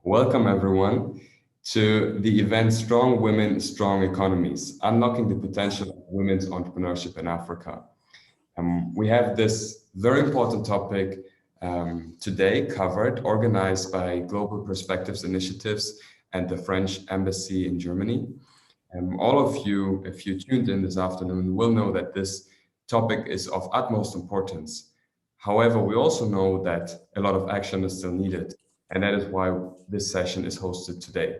Welcome everyone to the event Strong Women, Strong Economies, Unlocking the Potential of Women's Entrepreneurship in Africa. We have this very important topic today covered, organized by Global Perspectives Initiatives and the French Embassy in Germany. All of you, if you tuned in this afternoon, will know that this topic is of utmost importance. However, we also know that a lot of action is still needed, and that is why this session is hosted today.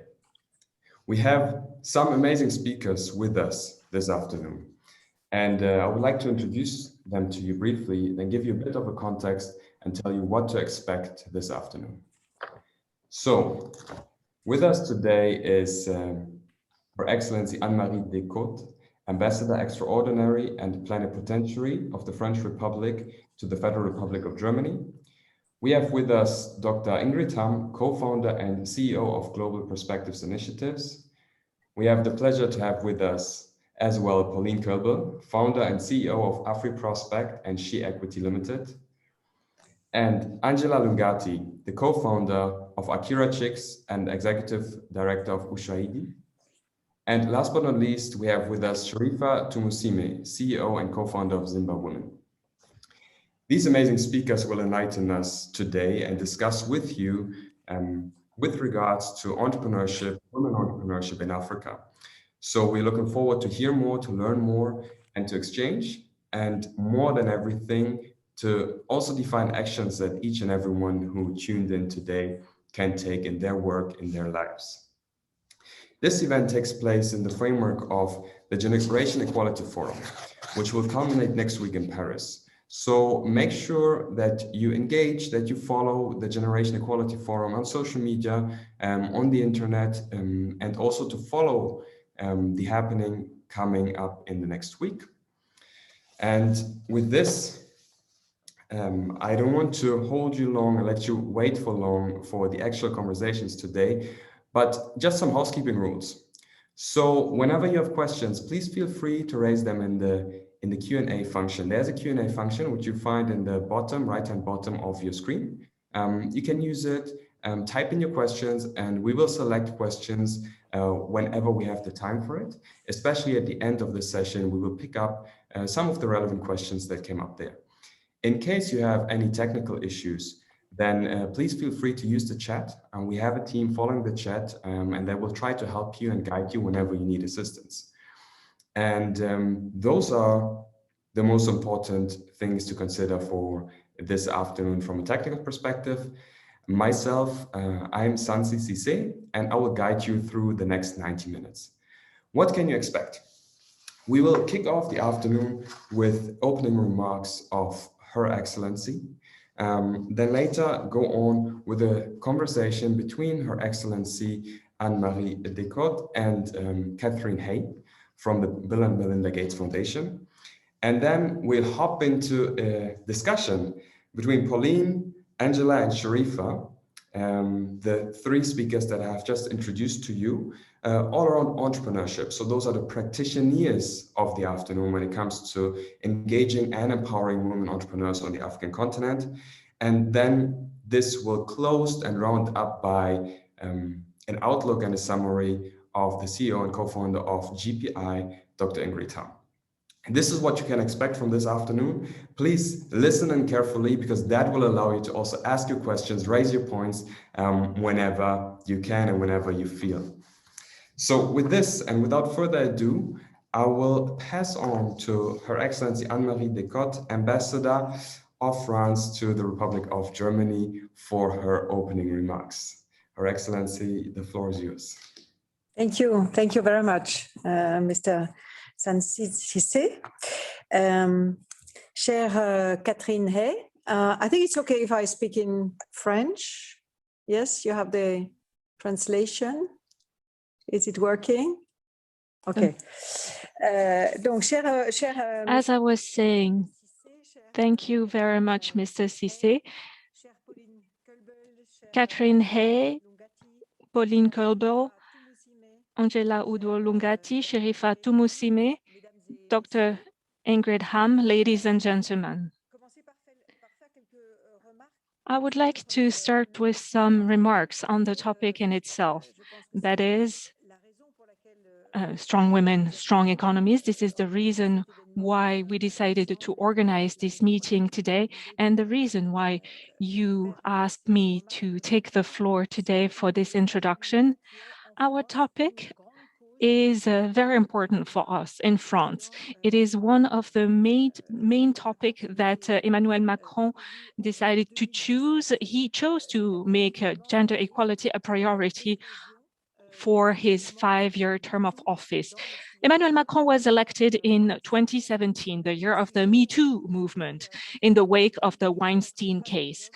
We have some amazing speakers with us this afternoon, and I would like to introduce them to you briefly, then give you a bit of a context and tell you what to expect this afternoon. So, with us today is Her Excellency Anne-Marie Descotes, Ambassador Extraordinary and Plenipotentiary of the French Republic to the Federal Republic of Germany. We have with us Dr. Ingrid Hamm, co-founder and CEO of Global Perspectives Initiatives. We have the pleasure to have with us as well Pauline Kölbel, founder and CEO of AfriProspect and She Equity Limited. And Angela Lungati, the co-founder of Akira Chicks and executive director of Ushaidi. And last but not least, we have with us Sharifa Tumusime, CEO and co-founder of Zimba Women. These amazing speakers will enlighten us today and discuss with you with regards to entrepreneurship, women entrepreneurship in Africa. So we're looking forward to hear more, to learn more, and to exchange, and more than everything, to also define actions that each and everyone who tuned in today can take in their work, in their lives. This event takes place in the framework of the Generation Equality Forum, which will culminate next week in Paris. So make sure that you engage, that you follow the Generation Equality Forum on social media, on the internet, and also to follow the happening coming up in the next week. And with this, I don't want to hold you long and let you wait for long for the actual conversations today, but just some housekeeping rules. So whenever you have questions, please feel free to raise them in the Q&A function. There's a Q&A function which you find in the bottom, right-hand bottom of your screen. You can use it, type in your questions, and we will select questions whenever we have the time for it. Especially at the end of the session, we will pick up some of the relevant questions that came up there. In case you have any technical issues, then please feel free to use the chat. We have a team following the chat, and they will try to help you and guide you whenever you need assistance. And those are the most important things to consider for this afternoon from a technical perspective. Myself, I'm Sansi Cissé, and I will guide you through the next 90 minutes. What can you expect? We will kick off the afternoon with opening remarks of Her Excellency. Then later go on with a conversation between Her Excellency Anne-Marie Descotes and Catherine Haye from the Bill and Melinda Gates Foundation. And then we'll hop into a discussion between Pauline, Angela, and Sharifa, the three speakers that I have just introduced to you, all around entrepreneurship. So those are the practitioners of the afternoon when it comes to engaging and empowering women entrepreneurs on the African continent. And then this will close and round up by an outlook and a summary of the CEO and co-founder of GPI, Dr. Ingrid Hamm. And this is what you can expect from this afternoon. Please listen in carefully, because that will allow you to also ask your questions, raise your points whenever you can and whenever you feel. So with this, and without further ado, I will pass on to Her Excellency Anne-Marie Descotes, Ambassador of France to the Republic of Germany, for her opening remarks. Her Excellency, the floor is yours. Thank you. Thank you very much, Mr. Sansi Cissé. Chère Catherine Haye, I think it's okay if I speak in French. Yes, you have the translation. Is it working? Okay. As I was saying, thank you very much, Mr. Cissé. Catherine Haye, Pauline Kölbel, Angela Lungati, Sharifa Tumusime, Dr. Ingrid Hamm, ladies and gentlemen. I would like to start with some remarks on the topic in itself, that is, strong women, strong economies. This is the reason why we decided to organize this meeting today, and the reason why you asked me to take the floor today for this introduction. Our topic is very important for us in France. It is one of the main topic that Emmanuel Macron decided to choose. He chose to make gender equality a priority for his 5-year term of office. Emmanuel Macron was elected in 2017, the year of the Me Too movement, in the wake of the Weinstein case.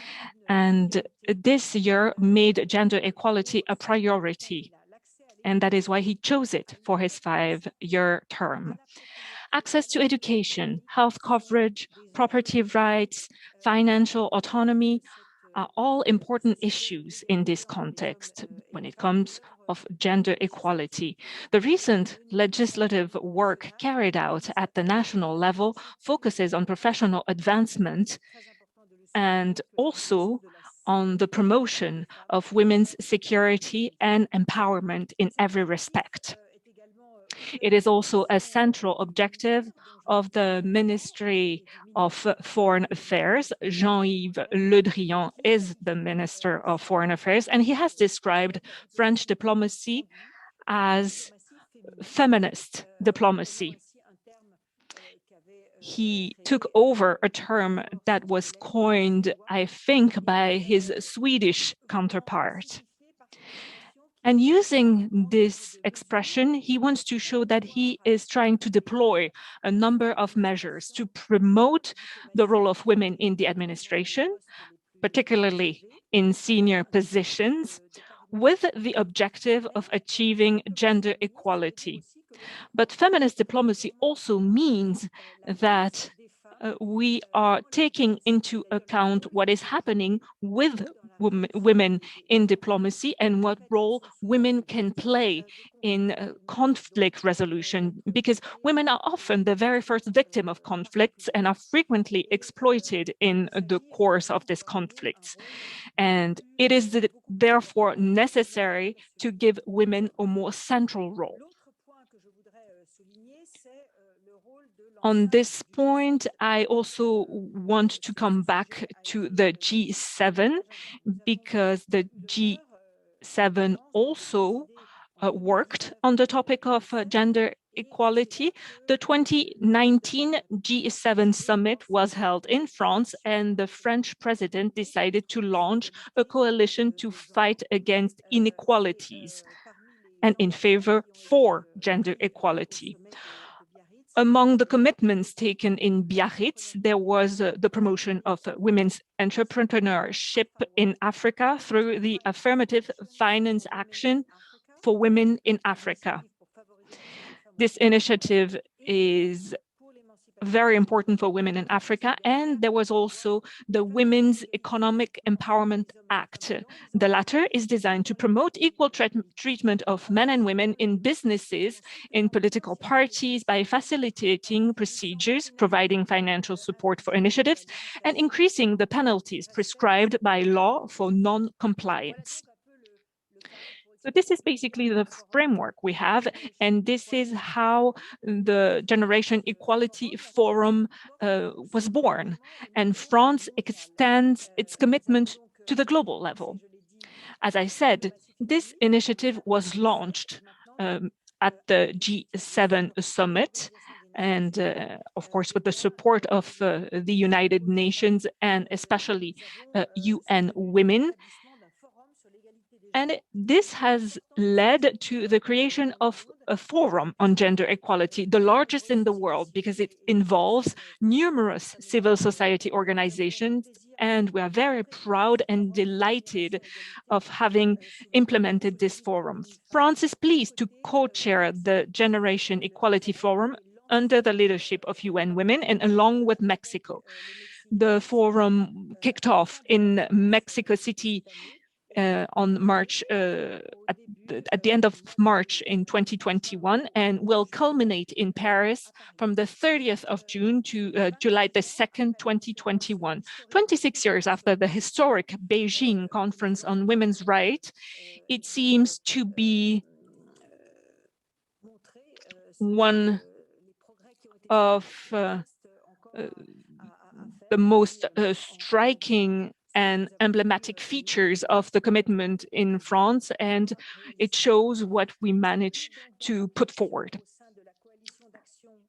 And this year made gender equality a priority. And that is why he chose it for his 5-year term. Access to education, health coverage, property rights, financial autonomy are all important issues in this context when it comes of gender equality. The recent legislative work carried out at the national level focuses on professional advancement and also on the promotion of women's security and empowerment in every respect. It is also a central objective of the Ministry of Foreign Affairs. Jean-Yves Le Drian is the Minister of Foreign Affairs, and he has described French diplomacy as feminist diplomacy. He took over a term that was coined, I think, by his Swedish counterpart. And using this expression, he wants to show that he is trying to deploy a number of measures to promote the role of women in the administration, particularly in senior positions, with the objective of achieving gender equality. But feminist diplomacy also means that we are taking into account what is happening with women in diplomacy and what role women can play in conflict resolution, because women are often the very first victim of conflicts and are frequently exploited in the course of these conflicts. And it is therefore necessary to give women a more central role. On this point, I also want to come back to the G7, because the G7 also worked on the topic of gender equality. The 2019 G7 summit was held in France, and the French president decided to launch a coalition to fight against inequalities and in favor for gender equality. Among the commitments taken in Biarritz, there was the promotion of women's entrepreneurship in Africa through the affirmative finance action for women in Africa. This initiative is very important for women in Africa, and there was also the Women's Economic Empowerment Act. The latter is designed to promote equal treatment of men and women in businesses, in political parties, by facilitating procedures, providing financial support for initiatives, and increasing the penalties prescribed by law for non-compliance. So this is basically the framework we have, and this is how the Generation Equality Forum was born. And France extends its commitment to the global level. As I said, this initiative was launched at the G7 summit, and of course with the support of the United Nations and especially UN Women. And this has led to the creation of a forum on gender equality, the largest in the world, because it involves numerous civil society organizations. And we are very proud and delighted of having implemented this forum. France is pleased to co-chair the Generation Equality Forum under the leadership of UN Women and along with Mexico. The forum kicked off in Mexico City on March at the end of March in 2021, and will culminate in Paris from the 30th of June to July the 2nd, 2021. 26 years after the historic Beijing Conference on Women's Rights, it seems to be one of the most striking and emblematic features of the commitment in France, and it shows what we managed to put forward.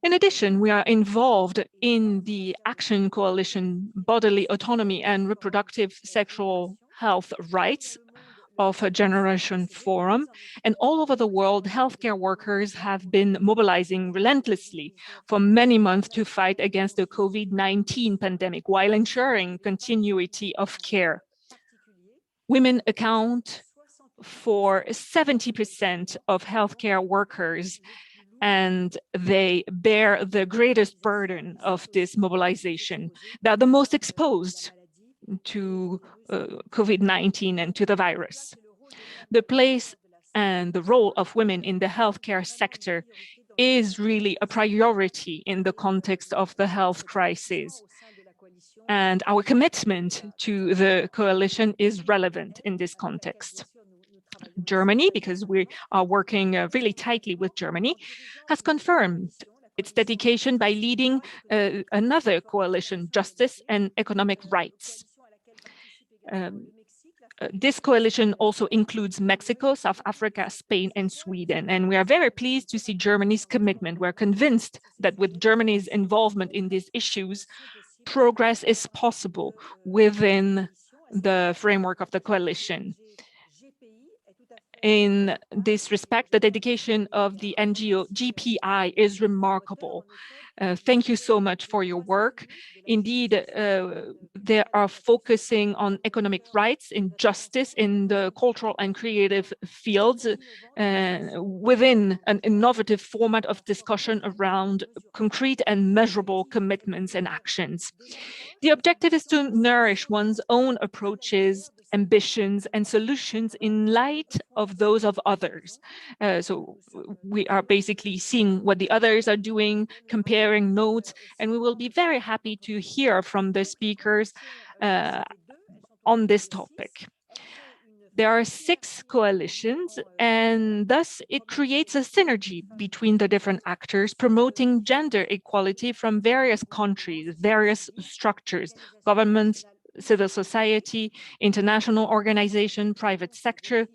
In addition, we are involved in the Action Coalition Bodily Autonomy and Reproductive Sexual Health Rights of a Generation Forum, and all over the world, healthcare workers have been mobilizing relentlessly for many months to fight against the COVID-19 pandemic while ensuring continuity of care. Women account for 70% of healthcare workers, and they bear the greatest burden of this mobilization. They're the most exposed to COVID-19 and to the virus. The place and the role of women in the healthcare sector is really a priority in the context of the health crisis. And our commitment to the coalition is relevant in this context. Germany, because we are working really tightly with Germany, has confirmed its dedication by leading another coalition, Justice and Economic Rights. This coalition also includes Mexico, South Africa, Spain, and Sweden. And we are very pleased to see Germany's commitment. We're convinced that with Germany's involvement in these issues, progress is possible within the framework of the coalition. In this respect, the dedication of the NGO GPI is remarkable. Thank you so much for your work. Indeed, they are focusing on economic rights and justice in the cultural and creative fields within an innovative format of discussion around concrete and measurable commitments and actions. The objective is to nourish one's own approaches, ambitions, and solutions in light of those of others. So we are basically seeing what the others are doing, comparing notes, and we will be very happy to hear from the speakers on this topic. There are 6 coalitions, and thus it creates a synergy between the different actors promoting gender equality from various countries, various structures, governments, civil society, international organization, private sector.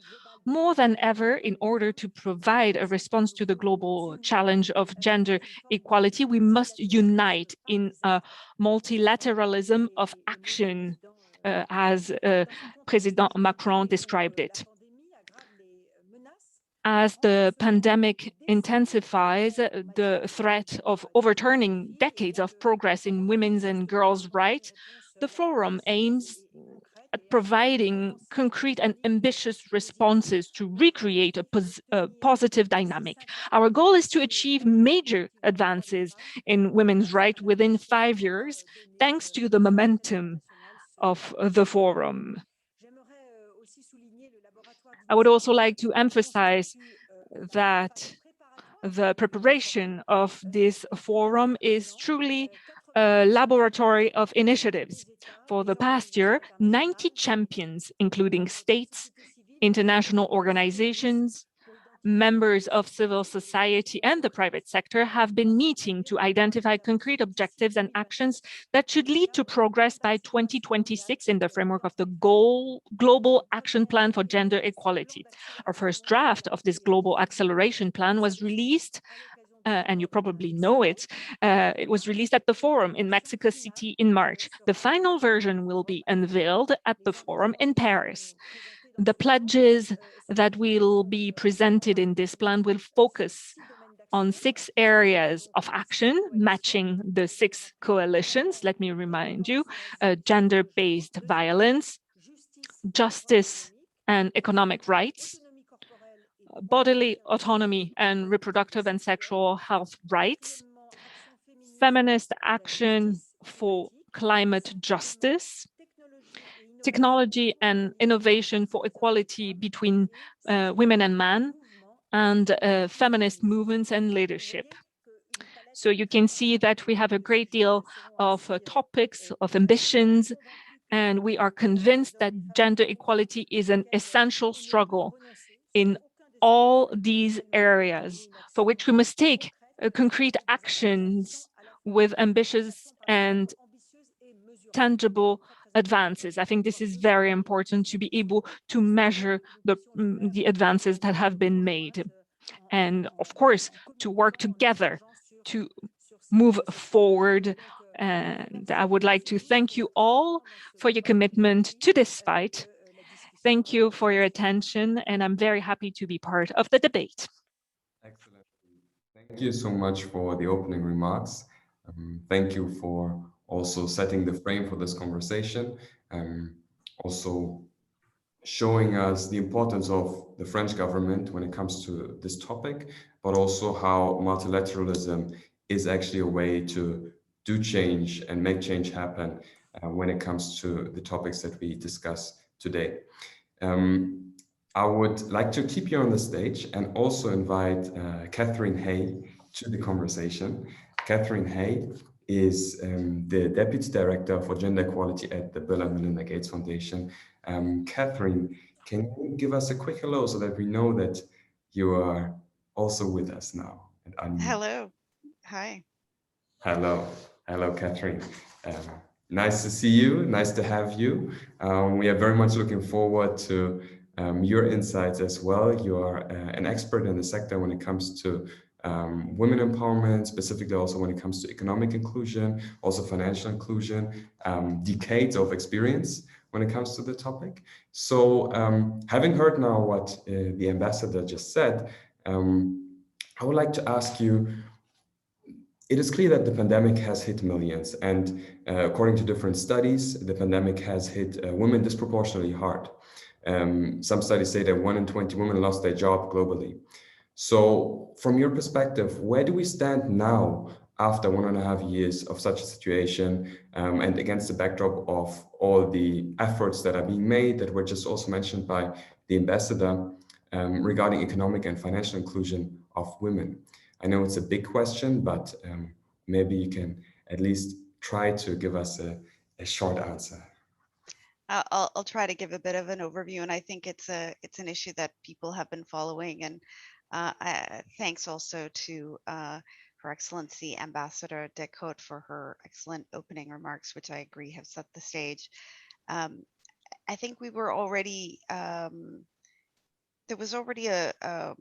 More than ever, in order to provide a response to the global challenge of gender equality, we must unite in a multilateralism of action, as President Macron described it. As the pandemic intensifies, the threat of overturning decades of progress in women's and girls' rights, the forum aims at providing concrete and ambitious responses to recreate a positive dynamic. Our goal is to achieve major advances in women's rights within 5 years, thanks to the momentum of the forum. I would also like to emphasize that the preparation of this forum is truly a laboratory of initiatives. For the past year, 90 champions, including states, international organizations, members of civil society and the private sector have been meeting to identify concrete objectives and actions that should lead to progress by 2026 in the framework of the Global Action Plan for Gender Equality. Our first draft of this Global Acceleration Plan was released, and you probably know it was released at the forum in Mexico City in March. The final version will be unveiled at the forum in Paris. The pledges that will be presented in this plan will focus on 6 areas of action, matching the 6 coalitions. Let me remind you, gender-based violence, justice and economic rights, bodily autonomy and reproductive and sexual health rights, feminist action for climate justice, technology and innovation for equality between women and men, and feminist movements and leadership. So you can see that we have a great deal of topics, of ambitions, and we are convinced that gender equality is an essential struggle in all these areas for which we must take concrete actions with ambitious and tangible advances. I think this is very important to be able to measure the advances that have been made. And of course, to work together to move forward. And I would like to thank you all for your commitment to this fight. Thank you for your attention, and I'm very happy to be part of the debate. Excellent. Thank you so much for the opening remarks. Thank you for also setting the frame for this conversation, also showing us the importance of the French government when it comes to this topic, but also how multilateralism is actually a way to do change and make change happen when it comes to the topics that we discuss today. I would like to keep you on the stage and also invite Catherine Haye to the conversation. Catherine Haye is the Deputy Director for Gender Equality at the Bill and Melinda Gates Foundation. Catherine, can you give us a quick hello so that we know that you are also with us now? Hello. Hi. Hello. Hello, Catherine. Nice to see you. Nice to have you. We are very much looking forward to your insights as well. You are an expert in the sector when it comes to women empowerment, specifically also when it comes to economic inclusion, also financial inclusion, decades of experience when it comes to the topic. So having heard now what the ambassador just said, I would like to ask you, it is clear that the pandemic has hit millions, and according to different studies, the pandemic has hit women disproportionately hard. Some studies say that 1 in 20 women lost their job globally. So from your perspective, where do we stand now after 1.5 years of such a situation, and against the backdrop of all the efforts that are being made that were just also mentioned by the ambassador regarding economic and financial inclusion of women? I know it's a big question, but maybe you can at least try to give us a short answer. I'll try to give a bit of an overview, and I think it's an issue that people have been following. And thanks also to Her Excellency Ambassador Decote for her excellent opening remarks, which I agree have set the stage. I think we were already there was already a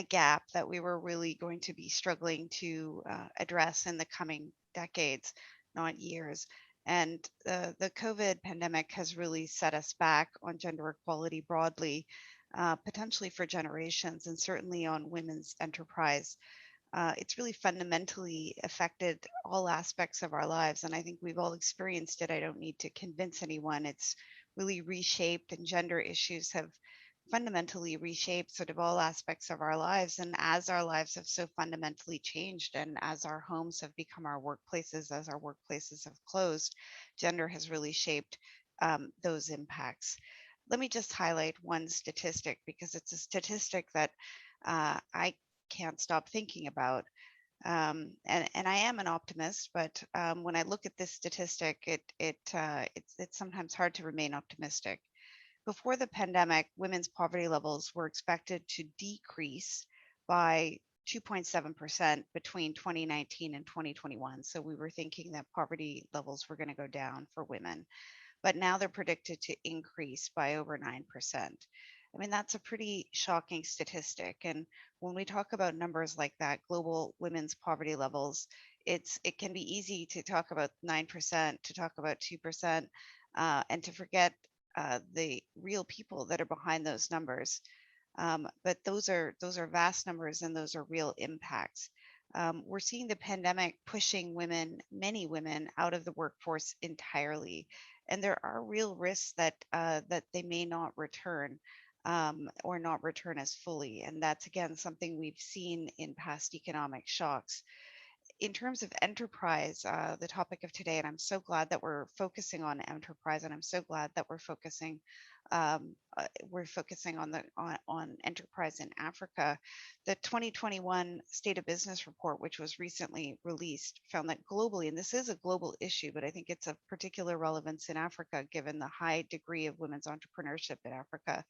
gap that we were really going to be struggling to address in the coming decades, not years. And the COVID pandemic has really set us back on gender equality broadly, potentially for generations, and certainly on women's enterprise. It's really fundamentally affected all aspects of our lives. And I think we've all experienced it. I don't need to convince anyone. It's really reshaped, and gender issues have fundamentally reshaped sort of all aspects of our lives. And as our lives have so fundamentally changed, and as our homes have become our workplaces, as our workplaces have closed, gender has really shaped those impacts. Let me just highlight one statistic, because it's a statistic that I can't stop thinking about. And I am an optimist, but when I look at this statistic, it's sometimes hard to remain optimistic. Before the pandemic, women's poverty levels were expected to decrease by 2.7% between 2019 and 2021. So we were thinking that poverty levels were going to go down for women, but now they're predicted to increase by over 9%. I mean, that's a pretty shocking statistic. And when we talk about numbers like that, global women's poverty levels, it can be easy to talk about 9%, to talk about 2%, and to forget the real people that are behind those numbers. But those are vast numbers, and those are real impacts. We're seeing the pandemic pushing women, many women, out of the workforce entirely. And there are real risks that they may not return, or not return as fully. And that's, again, something we've seen in past economic shocks. in terms of enterprise, the topic of today, and I'm so glad that we're focusing on enterprise, and I'm so glad that we're focusing on on enterprise in Africa. The 2021 State of Business report, which was recently released, found that globally, and this is a global issue, but I think it's of particular relevance in Africa, given the high degree of women's entrepreneurship in Africa.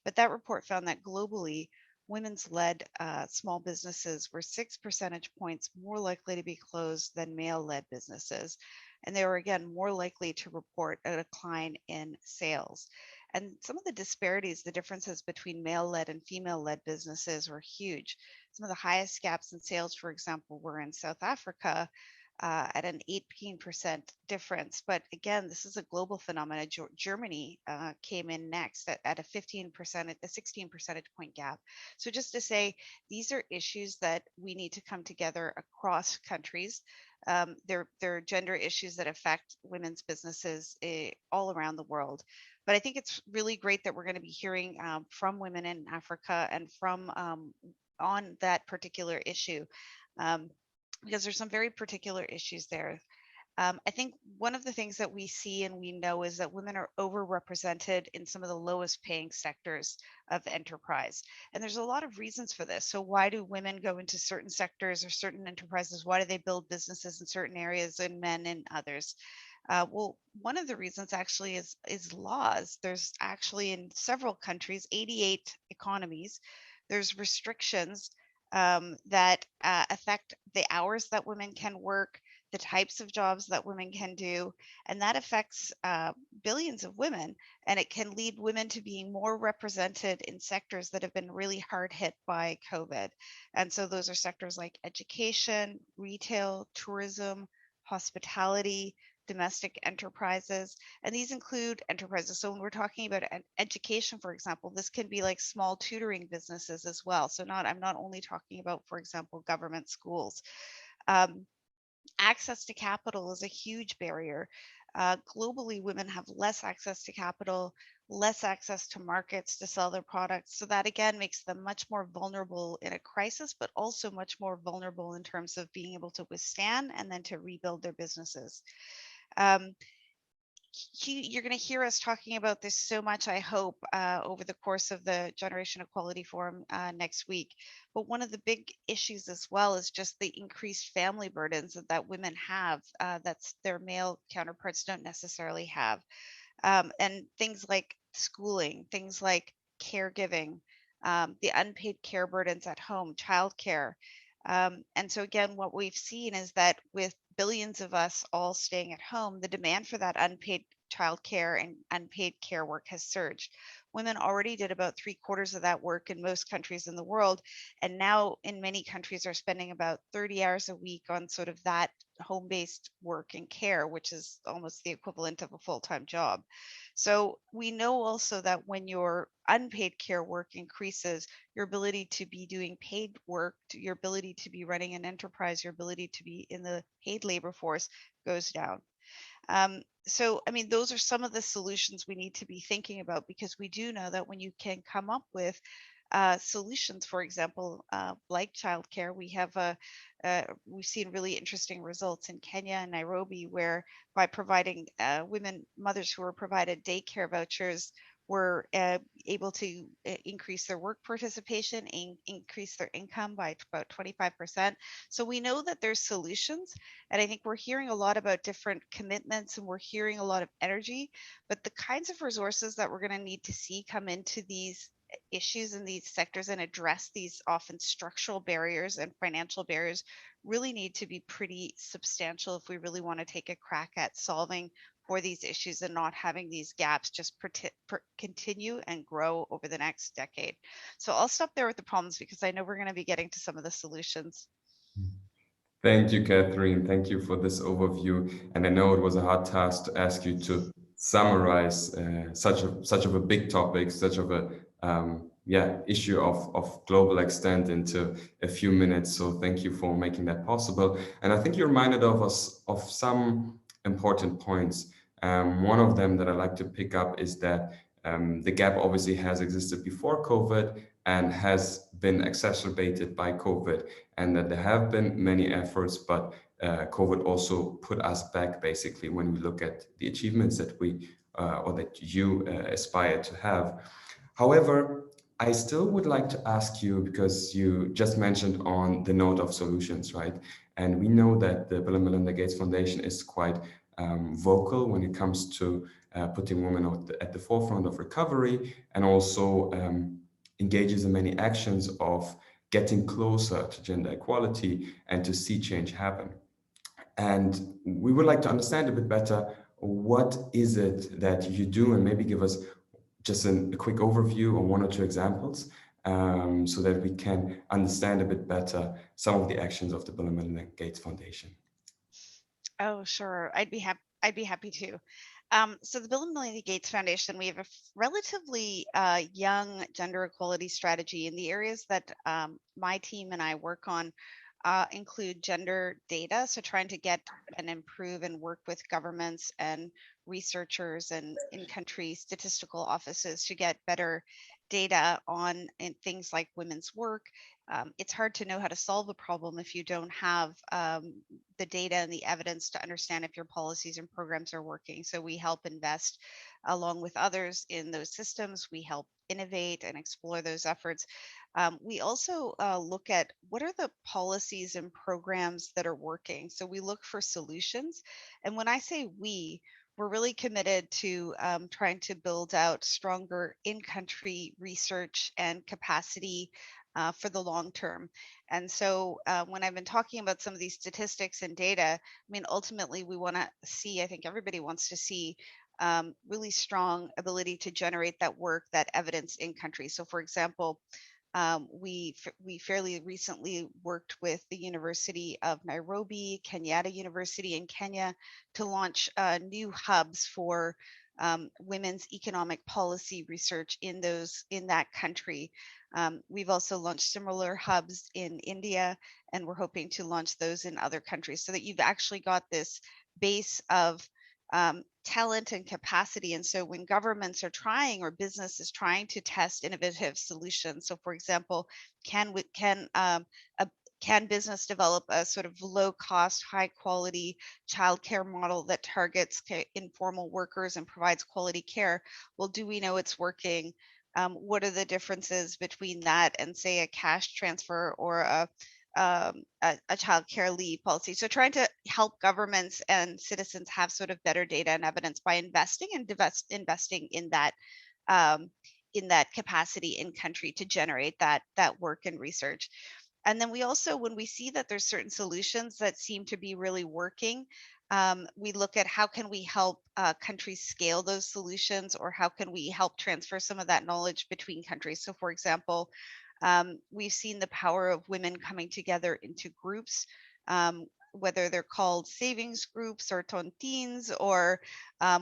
But that report found that globally, women's-led small businesses were 6 percentage points more likely to be closed than male-led businesses. And they were, again, more likely to report a decline in sales. And some of the disparities, the differences between male-led and female-led businesses were huge. Some of the highest gaps in sales, for example, were in South Africa, at an 18% difference. But again, this is a global phenomenon. Germany came in next at a 15%, a 16 percentage point gap. So just to say, these are issues that we need to come together across countries. They're gender issues that affect women's businesses all around the world. But I think it's really great that we're going to be hearing from women in Africa and from on that particular issue. Because there's some very particular issues there. I think one of the things that we see and we know is that women are overrepresented in some of the lowest paying sectors of enterprise. And there's a lot of reasons for this. So why do women go into certain sectors or certain enterprises? Why do they build businesses in certain areas and men in others? Well, one of the reasons actually is laws. There's actually in several countries, 88 economies, there's restrictions that affect the hours that women can work, the types of jobs that women can do, and that affects billions of women, and it can lead women to being more represented in sectors that have been really hard hit by COVID. And so those are sectors like education, retail, tourism, hospitality, domestic enterprises, and these include enterprises. So when we're talking about education, for example, this can be like small tutoring businesses as well. So I'm not only talking about, for example, government schools. Access to capital is a huge barrier. Globally, women have less access to capital, less access to markets to sell their products. So that again makes them much more vulnerable in a crisis, but also much more vulnerable in terms of being able to withstand and then to rebuild their businesses. You're going to hear us talking about this so much, I hope, over the course of the Generation Equality Forum next week. But one of the big issues as well is just the increased family burdens that women have that their male counterparts don't necessarily have. And things like schooling, things like caregiving, the unpaid care burdens at home, childcare. And so again, what we've seen is that with billions of us all staying at home, the demand for that unpaid childcare and unpaid care work has surged. Women already did about 3/4 of that work in most countries in the world, and now in many countries are spending about 30 hours a week on sort of that home-based work and care, which is almost the equivalent of a full-time job. So we know also that when your unpaid care work increases, your ability to be doing paid work, your ability to be running an enterprise, your ability to be in the paid labor force goes down. So, I mean, those are some of the solutions we need to be thinking about, because we do know that when you can come up with solutions, for example, like childcare, we've seen really interesting results in Kenya and Nairobi, where by providing mothers who were provided daycare vouchers were able to increase their work participation and increase their income by about 25%. So we know that there's solutions, and I think we're hearing a lot about different commitments and we're hearing a lot of energy, but the kinds of resources that we're going to need to see come into these issues in these sectors and address these often structural barriers and financial barriers really need to be pretty substantial if we really want to take a crack at solving for these issues and not having these gaps just continue and grow over the next decade. So I'll stop there with the problems because I know we're going to be getting to some of the solutions. Thank you, Catherine. Thank you for this overview. And I know it was a hard task to ask you to summarize such of a big topic, such of a issue of global extent into a few minutes. So thank you for making that possible. And I think you reminded of us of some important points. One of them that I like to pick up is that the gap obviously has existed before COVID, and has been exacerbated by COVID, and that there have been many efforts, but COVID also put us back basically when we look at the achievements that we or that you aspire to have. However, I still would like to ask you, because you just mentioned on the note of solutions, right? And we know that the Bill and Melinda Gates Foundation is quite vocal when it comes to putting women at the forefront of recovery, and also engages in many actions of getting closer to gender equality and to see change happen. And we would like to understand a bit better, what is it that you do, and maybe give us just a quick overview on one or two examples, so that we can understand a bit better some of the actions of the Bill and Melinda Gates Foundation. Oh, sure. I'd be happy to. So the Bill and Melinda Gates Foundation, we have a relatively young gender equality strategy, and the areas that my team and I work on include gender data. So trying to get and improve and work with governments and researchers and in-country statistical offices to get better data on things like women's work. It's hard to know how to solve a problem if you don't have the data and the evidence to understand if your policies and programs are working. So we help invest along with others in those systems. We help innovate and explore those efforts. We also look at what are the policies and programs that are working. So we look for solutions. And when I say we're really committed to trying to build out stronger in-country research and capacity for the long term. And so when I've been talking about some of these statistics and data, I mean, ultimately we want to see, I think everybody wants to see really strong ability to generate that work, that evidence in country. So for example, we fairly recently worked with the University of Nairobi, Kenyatta University in Kenya, to launch new hubs for women's economic policy research in that country. We've also launched similar hubs in India, and we're hoping to launch those in other countries, so that you've actually got this base of talent and capacity. And so when governments are trying, or business is trying to test innovative solutions, so for example, can business develop a sort of low cost, high quality childcare model that targets informal workers and provides quality care? Well, do we know it's working? What are the differences between that and, say, a cash transfer or a child care leave policy? So trying to help governments and citizens have sort of better data and evidence by investing in that capacity in country to generate that work and research. And then we also, when we see that there's certain solutions that seem to be really working, we look at how can we help countries scale those solutions, or how can we help transfer some of that knowledge between countries. So for example, we've seen the power of women coming together into groups, whether they're called savings groups or tontines or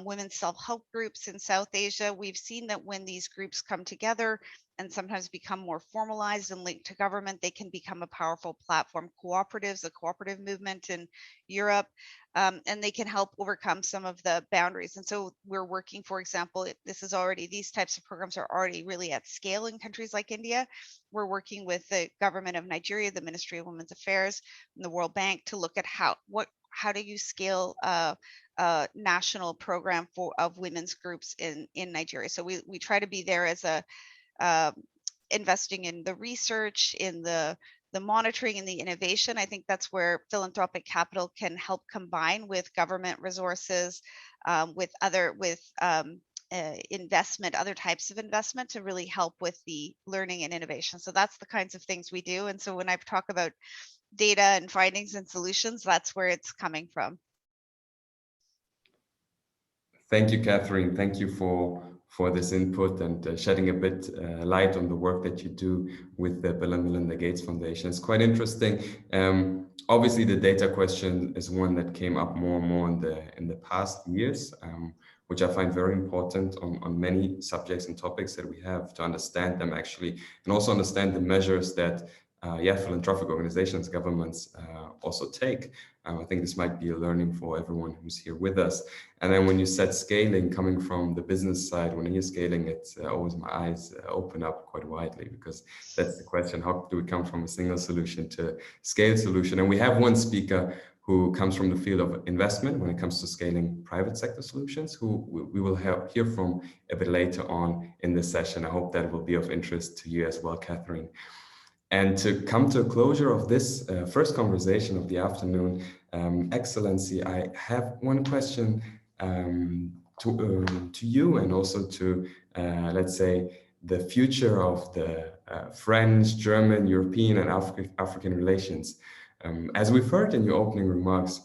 women's self-help groups in South Asia. We've seen that when these groups come together and sometimes become more formalized and linked to government, they can become a powerful platform. Cooperatives, the cooperative movement in Europe, and they can help overcome some of the boundaries. And so we're working, for example, these types of programs are already really at scale in countries like India. We're working with the government of Nigeria, the Ministry of Women's Affairs, and the World Bank to look at how do you scale a national program of women's groups in Nigeria. So we try to be there as a investing in the research, in the monitoring and the innovation. I think that's where philanthropic capital can help combine with government resources, with investment, other types of investment, to really help with the learning and innovation. So that's the kinds of things we do. And so when I talk about data and findings and solutions, that's where it's coming from. Thank you, Catherine. Thank you for this input and shedding a bit light on the work that you do with the Bill and Melinda Gates Foundation. It's quite interesting. Obviously, the data question is one that came up more and more in the past years, which I find very important on many subjects and topics that we have, to understand them actually, and also understand the measures that philanthropic organizations, governments also take. I think this might be a learning for everyone who's here with us. And then when you said scaling, coming from the business side, when I hear scaling, it's always my eyes open up quite widely, because that's the question: how do we come from a single solution to scale solution? And we have one speaker who comes from the field of investment when it comes to scaling private sector solutions, who we will hear from a bit later on in this session. I hope that will be of interest to you as well, Catherine. And to come to a closure of this first conversation of the afternoon, Excellency, I have one question to you, and also to, let's say, the future of the French, German, European, and African relations. As we've heard in your opening remarks,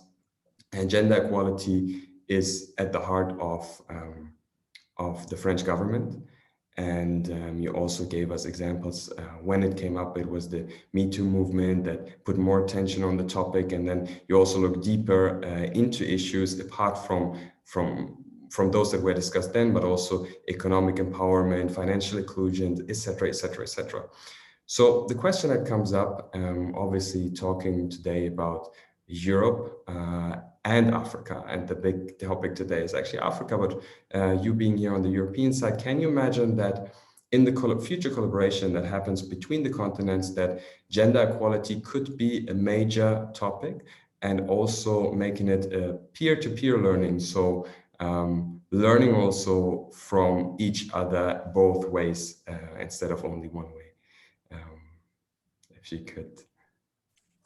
gender equality is at the heart of the French government. And you also gave us examples. When it came up, it was the Me Too movement that put more attention on the topic. And then you also look deeper into issues apart from those that were discussed then, but also economic empowerment, financial inclusion, et cetera, et cetera, et cetera. So the question that comes up, obviously talking today about Europe and Africa, and the big topic today is actually Africa, but you being here on the European side, can you imagine that in the future collaboration that happens between the continents, that gender equality could be a major topic, and also making it a peer-to-peer learning, so learning also from each other both ways instead of only one way? If you could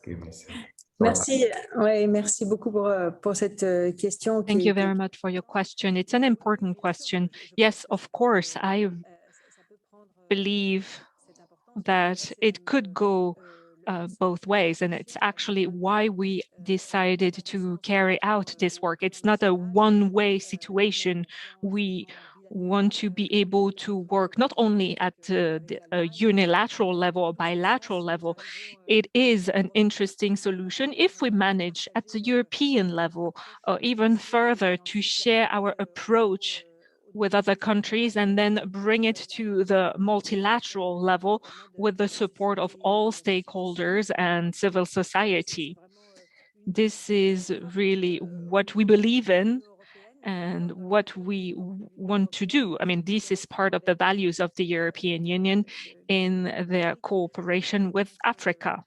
give us a... Merci, ouais, merci beaucoup pour cette question. Thank you very much for your question. It's an important question. Yes, of course, I believe that it could go both ways, and it's actually why we decided to carry out this work. It's not a one-way situation. We want to be able to work not only at a unilateral level or bilateral level. It is an interesting solution if we manage at the European level, or even further, to share our approach with other countries and then bring it to the multilateral level with the support of all stakeholders and civil society. This is really what we believe in and what we want to do. I mean, this is part of the values of the European Union in their cooperation with Africa.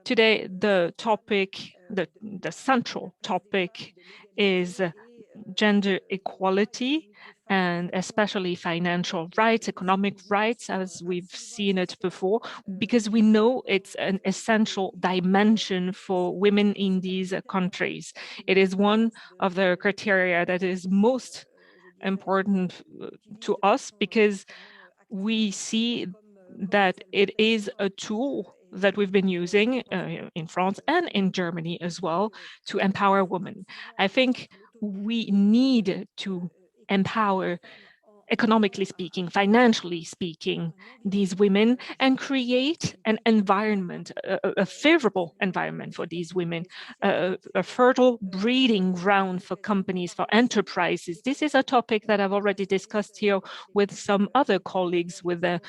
Today, the topic, the central topic is gender equality, and especially financial rights, economic rights, as we've seen it before, because we know it's an essential dimension for women in these countries. It is one of the criteria that is most important to us, because we see that it is a tool that we've been using in France and in Germany as well to empower women. I think we need to empower, economically speaking, financially speaking, these women, and create an environment, a favorable environment for these women, a fertile breeding ground for companies, for enterprises. This is a topic that I've already discussed here with some other colleagues, with the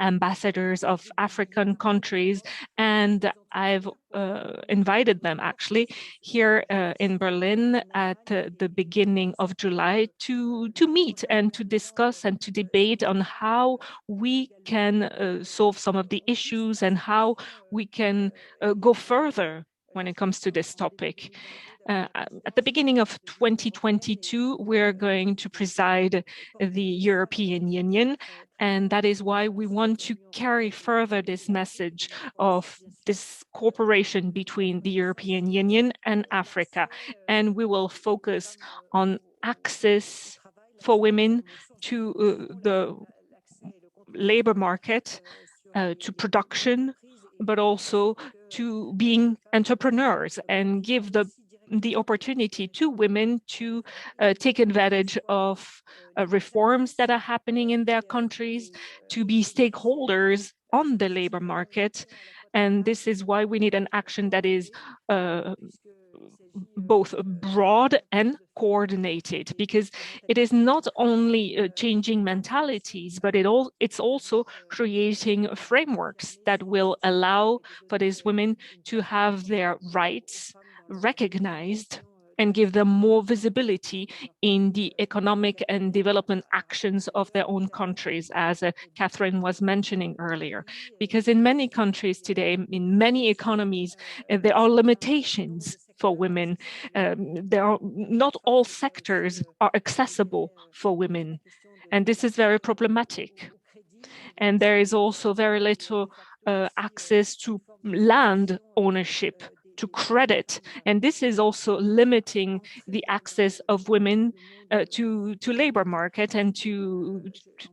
ambassadors of African countries, and I've invited them actually here in Berlin at the beginning of July to meet and to discuss and to debate on how we can solve some of the issues and how we can go further when it comes to this topic. At the beginning of 2022, we're going to preside the European Union, and that is why we want to carry further this message of this cooperation between the European Union and Africa. And we will focus on access for women to the labor market, to production, but also to being entrepreneurs, and give the opportunity to women to take advantage of reforms that are happening in their countries, to be stakeholders on the labor market. And this is why we need an action that is both broad and coordinated, because it is not only changing mentalities, but it's also creating frameworks that will allow for these women to have their rights recognized and give them more visibility in the economic and development actions of their own countries, as Catherine was mentioning earlier. Because in many countries today, in many economies, there are limitations for women. Not all sectors are accessible for women, and this is very problematic. And there is also very little access to land ownership, to credit, and this is also limiting the access of women to labor market and to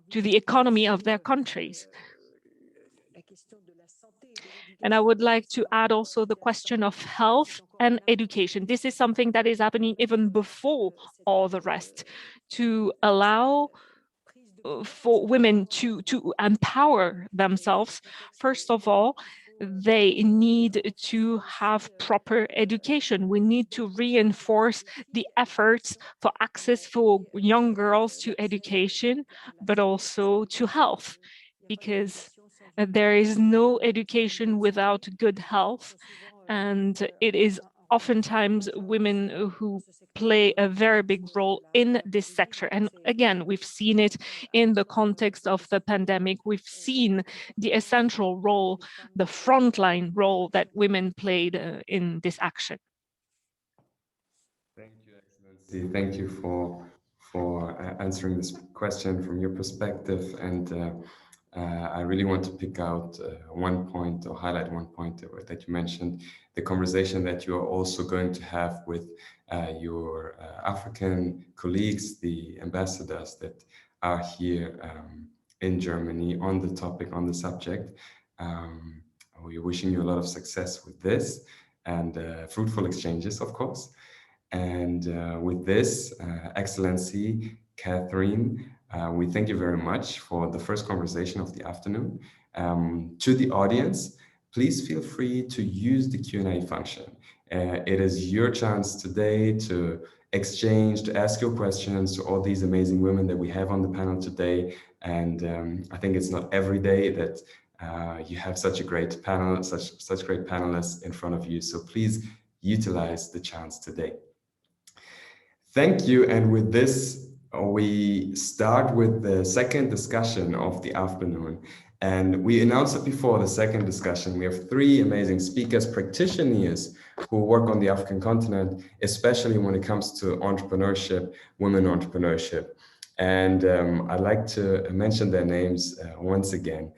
the economy of their countries. And I would like to add also the question of health and education. This is something that is happening even before all the rest, to allow for women to empower themselves. First of all, they need to have proper education. We need to reinforce the efforts for access for young girls to education, but also to health, because there is no education without good health. And it is oftentimes women who play a very big role in this sector. And again, we've seen it in the context of the pandemic. We've seen the essential role, the frontline role that women played in this action. Thank you, Excellency. Thank you for answering this question from your perspective. And I really want to pick out one point or highlight one point that you mentioned, the conversation that you are also going to have with your African colleagues, the ambassadors that are here in Germany on the topic, on the subject. We're wishing you a lot of success with this and fruitful exchanges, of course. And with this, Excellency Catherine, we thank you very much for the first conversation of the afternoon. To the audience, please feel free to use the Q&A function. It is your chance today to exchange, to ask your questions to all these amazing women that we have on the panel today. And I think it's not every day that you have such a great panel, such great panelists in front of you. So please utilize the chance today. Thank you. And with this, we start with the second discussion of the afternoon. And we announced it before, the second discussion. We have three amazing speakers, practitioners who work on the African continent, especially when it comes to entrepreneurship, women entrepreneurship. And I'd like to mention their names once again.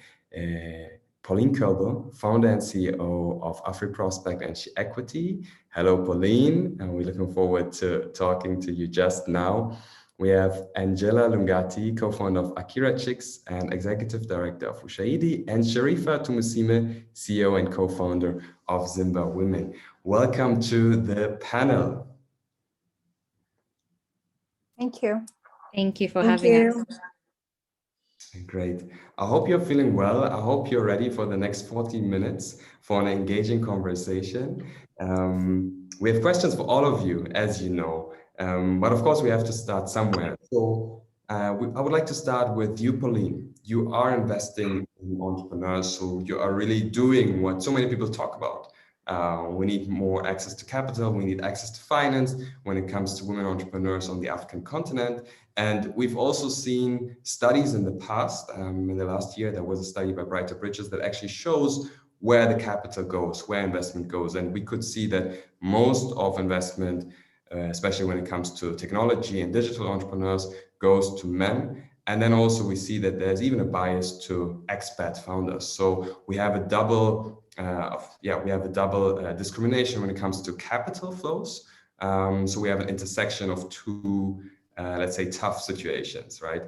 Pauline Körbel, founder and CEO of AfriProspect and Equity. Hello, Pauline, and we're looking forward to talking to you just now. We have Angela Lungati, co-founder of Akira Chicks and executive director of Ushaidi, and Sharifa Tumusime, CEO and co-founder of Zimba Women. Welcome to the panel. Thank you. Thank you for having us. Great. I hope you're feeling well. I hope you're ready for the next 40 minutes for an engaging conversation. We have questions for all of you, as you know, but of course we have to start somewhere. So I would like to start with you, Pauline. You are investing in entrepreneurs, so you are really doing what so many people talk about. We need more access to capital. We need access to finance when it comes to women entrepreneurs on the African continent. And we've also seen studies in the past. In the last year, there was a study by Brighter Bridges that actually shows where the capital goes, where investment goes. And we could see that most of investment, especially when it comes to technology and digital entrepreneurs, goes to men. And then also we see that there's even a bias to expat founders. So we have a double discrimination when it comes to capital flows. So we have an intersection of two, let's say, tough situations, right?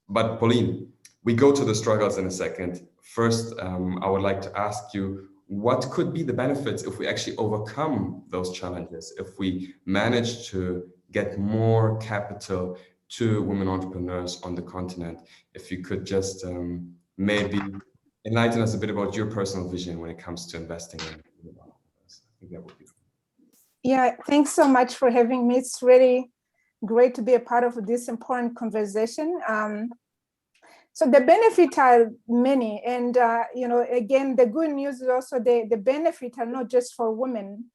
But Pauline, we go to the struggles in a second. First, I would like to ask you, what could be the benefits if we actually overcome those challenges, if we manage to get more capital to women entrepreneurs on the continent? If you could just maybe enlighten us a bit about your personal vision when it comes to investing in women entrepreneurs. I think that would be cool. Yeah, thanks so much for having me. It's really great to be a part of this important conversation. So the benefits are many, and again, the good news is also the benefits are not just for women.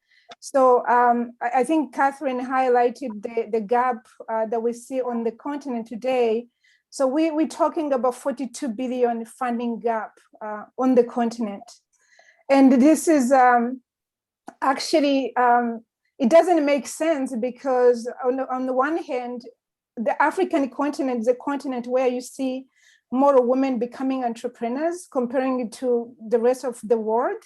So I think Catherine highlighted the gap that we see on the continent today. So we're talking about 42 billion funding gap on the continent, and this is actually it doesn't make sense because on the one hand, the African continent is a continent where you see more women becoming entrepreneurs comparing it to the rest of the world.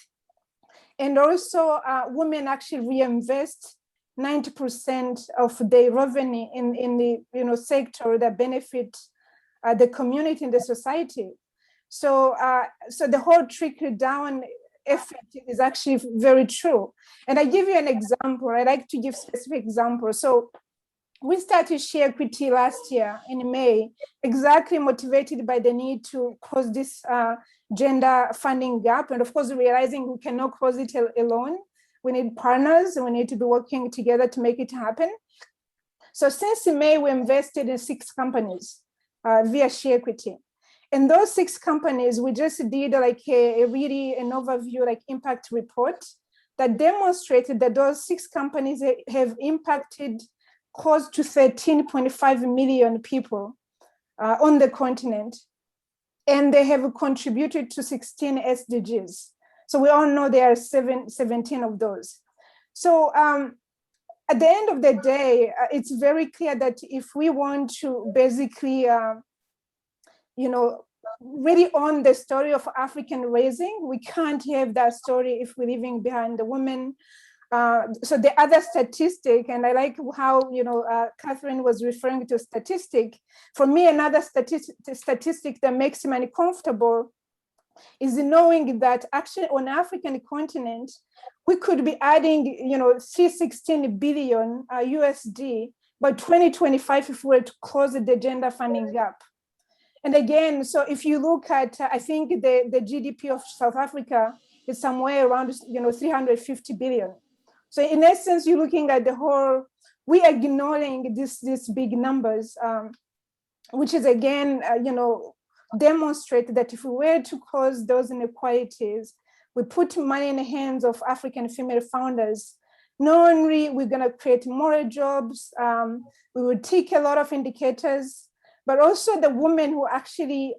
And also women actually reinvest 90% of their revenue in the sector that benefit the community and the society. So the whole trickle down effect is actually very true. And I give you an example. I like to give specific examples. So we started Share Equity last year in May, exactly motivated by the need to close this gender funding gap. And of course, realizing we cannot close it alone. We need partners, and we need to be working together to make it happen. So since May, we invested in 6 companies via Share Equity. And those 6 companies, we just did like an overview, like impact report that demonstrated that those 6 companies have impacted close to 13.5 million people on the continent. And they have contributed to 16 SDGs. So we all know there are 17 of those. So at the end of the day, it's very clear that if we want to basically, really own the story of African raising, we can't have that story if we're leaving behind the women. So the other statistic, and I like how Catherine was referring to statistic. For me, another statistic that makes me uncomfortable is knowing that actually on African continent, we could be adding 316 billion USD by 2025 if we were to close the gender funding gap. And again, so if you look at, I think the GDP of South Africa is somewhere around 350 billion. So in essence, you're looking at the whole, we are ignoring these big numbers, which is again, demonstrate that if we were to close those inequalities, we put money in the hands of African female founders, not only we're gonna create more jobs, we will tick a lot of indicators, but also the women who actually,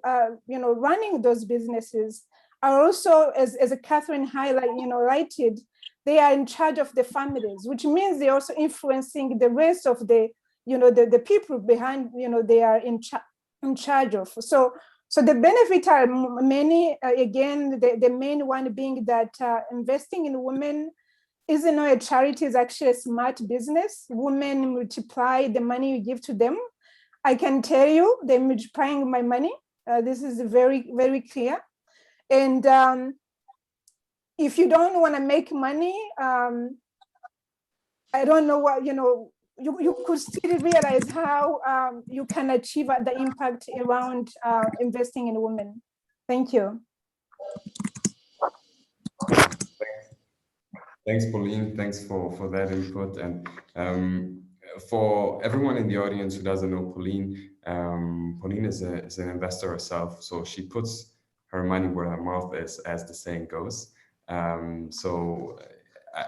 running those businesses are also, as Catherine highlighted, they are in charge of the families, which means they're also influencing the rest of the people behind, they are in charge of. So the benefits are many. Again, the main one being that investing in women isn't a charity, is actually a smart business. Women multiply the money you give to them. I can tell you, they're multiplying my money. This is very, very clear. And if you don't want to make money, I don't know what, you could still realize how you can achieve the impact around investing in women. Thank you. Thanks, Pauline. Thanks for that input. And for everyone in the audience who doesn't know Pauline, Pauline is an investor herself. So she puts her money where her mouth is, as the saying goes. So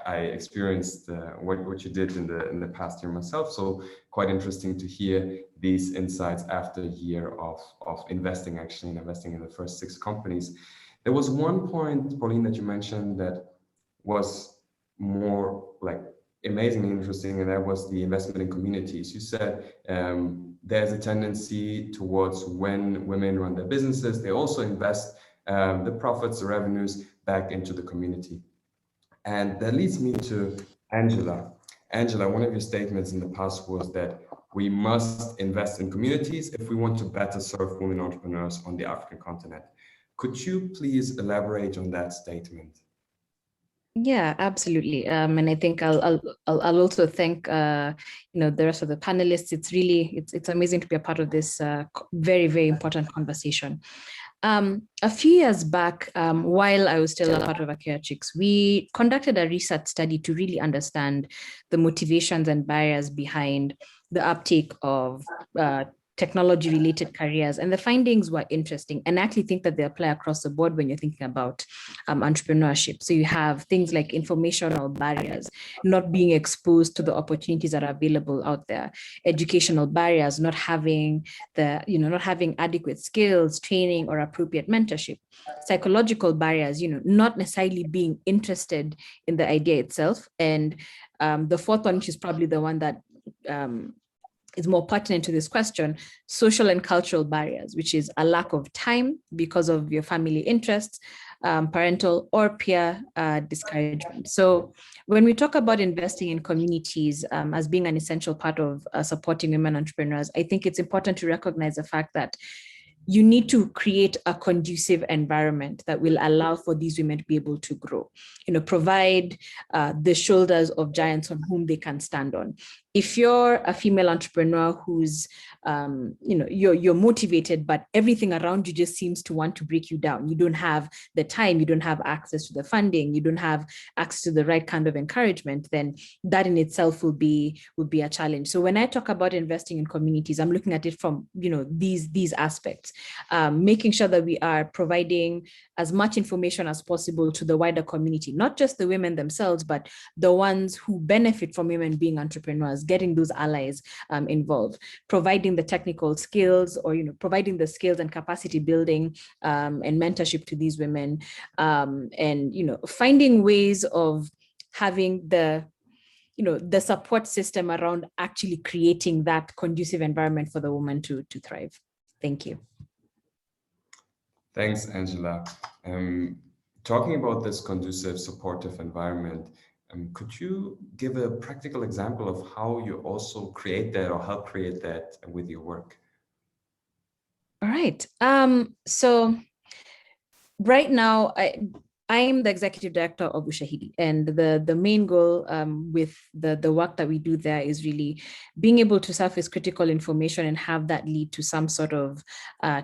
I experienced what you did in the past year myself. So quite interesting to hear these insights after a year of investing, actually, investing in the first 6 companies. There was one point, Pauline, that you mentioned that was more like amazingly interesting, and that was the investment in communities. You said there's a tendency towards when women run their businesses, they also invest the profits, the revenues back into the community. And that leads me to Angela. Angela, one of your statements in the past was that we must invest in communities if we want to better serve women entrepreneurs on the African continent. Could you please elaborate on that statement? Yeah, absolutely. And I think I'll also thank the rest of the panelists. It's amazing to be a part of this very, very important conversation. A few years back, while I was still a part of Archaeatrics, we conducted a research study to really understand the motivations and barriers behind the uptake of technology-related careers. And the findings were interesting, and I actually think that they apply across the board when you're thinking about entrepreneurship. So you have things like informational barriers, not being exposed to the opportunities that are available out there, educational barriers, not having not having adequate skills, training, or appropriate mentorship, psychological barriers, not necessarily being interested in the idea itself. And the fourth one, which is probably the one that is more pertinent to this question, social and cultural barriers, which is a lack of time because of your family interests, parental or peer discouragement. So when we talk about investing in communities as being an essential part of supporting women entrepreneurs, I think it's important to recognize the fact that you need to create a conducive environment that will allow for these women to be able to grow, provide the shoulders of giants on whom they can stand on. If you're a female entrepreneur who's, you're motivated, but everything around you just seems to want to break you down. You don't have the time, you don't have access to the funding, you don't have access to the right kind of encouragement, then that in itself would be a challenge. So when I talk about investing in communities, I'm looking at it from, these aspects, making sure that we are providing as much information as possible to the wider community, not just the women themselves, but the ones who benefit from women being entrepreneurs, getting those allies involved, providing the technical skills, or providing the skills and capacity building and mentorship to these women, and finding ways of having the support system around actually creating that conducive environment for the woman to thrive. Thank you. Thanks, Angela. Talking about this conducive, supportive environment, could you give a practical example of how you also create that or help create that with your work? All right. So right now, I'm the executive director of Ushahidi, and the main goal with the work that we do there is really being able to surface critical information and have that lead to some sort of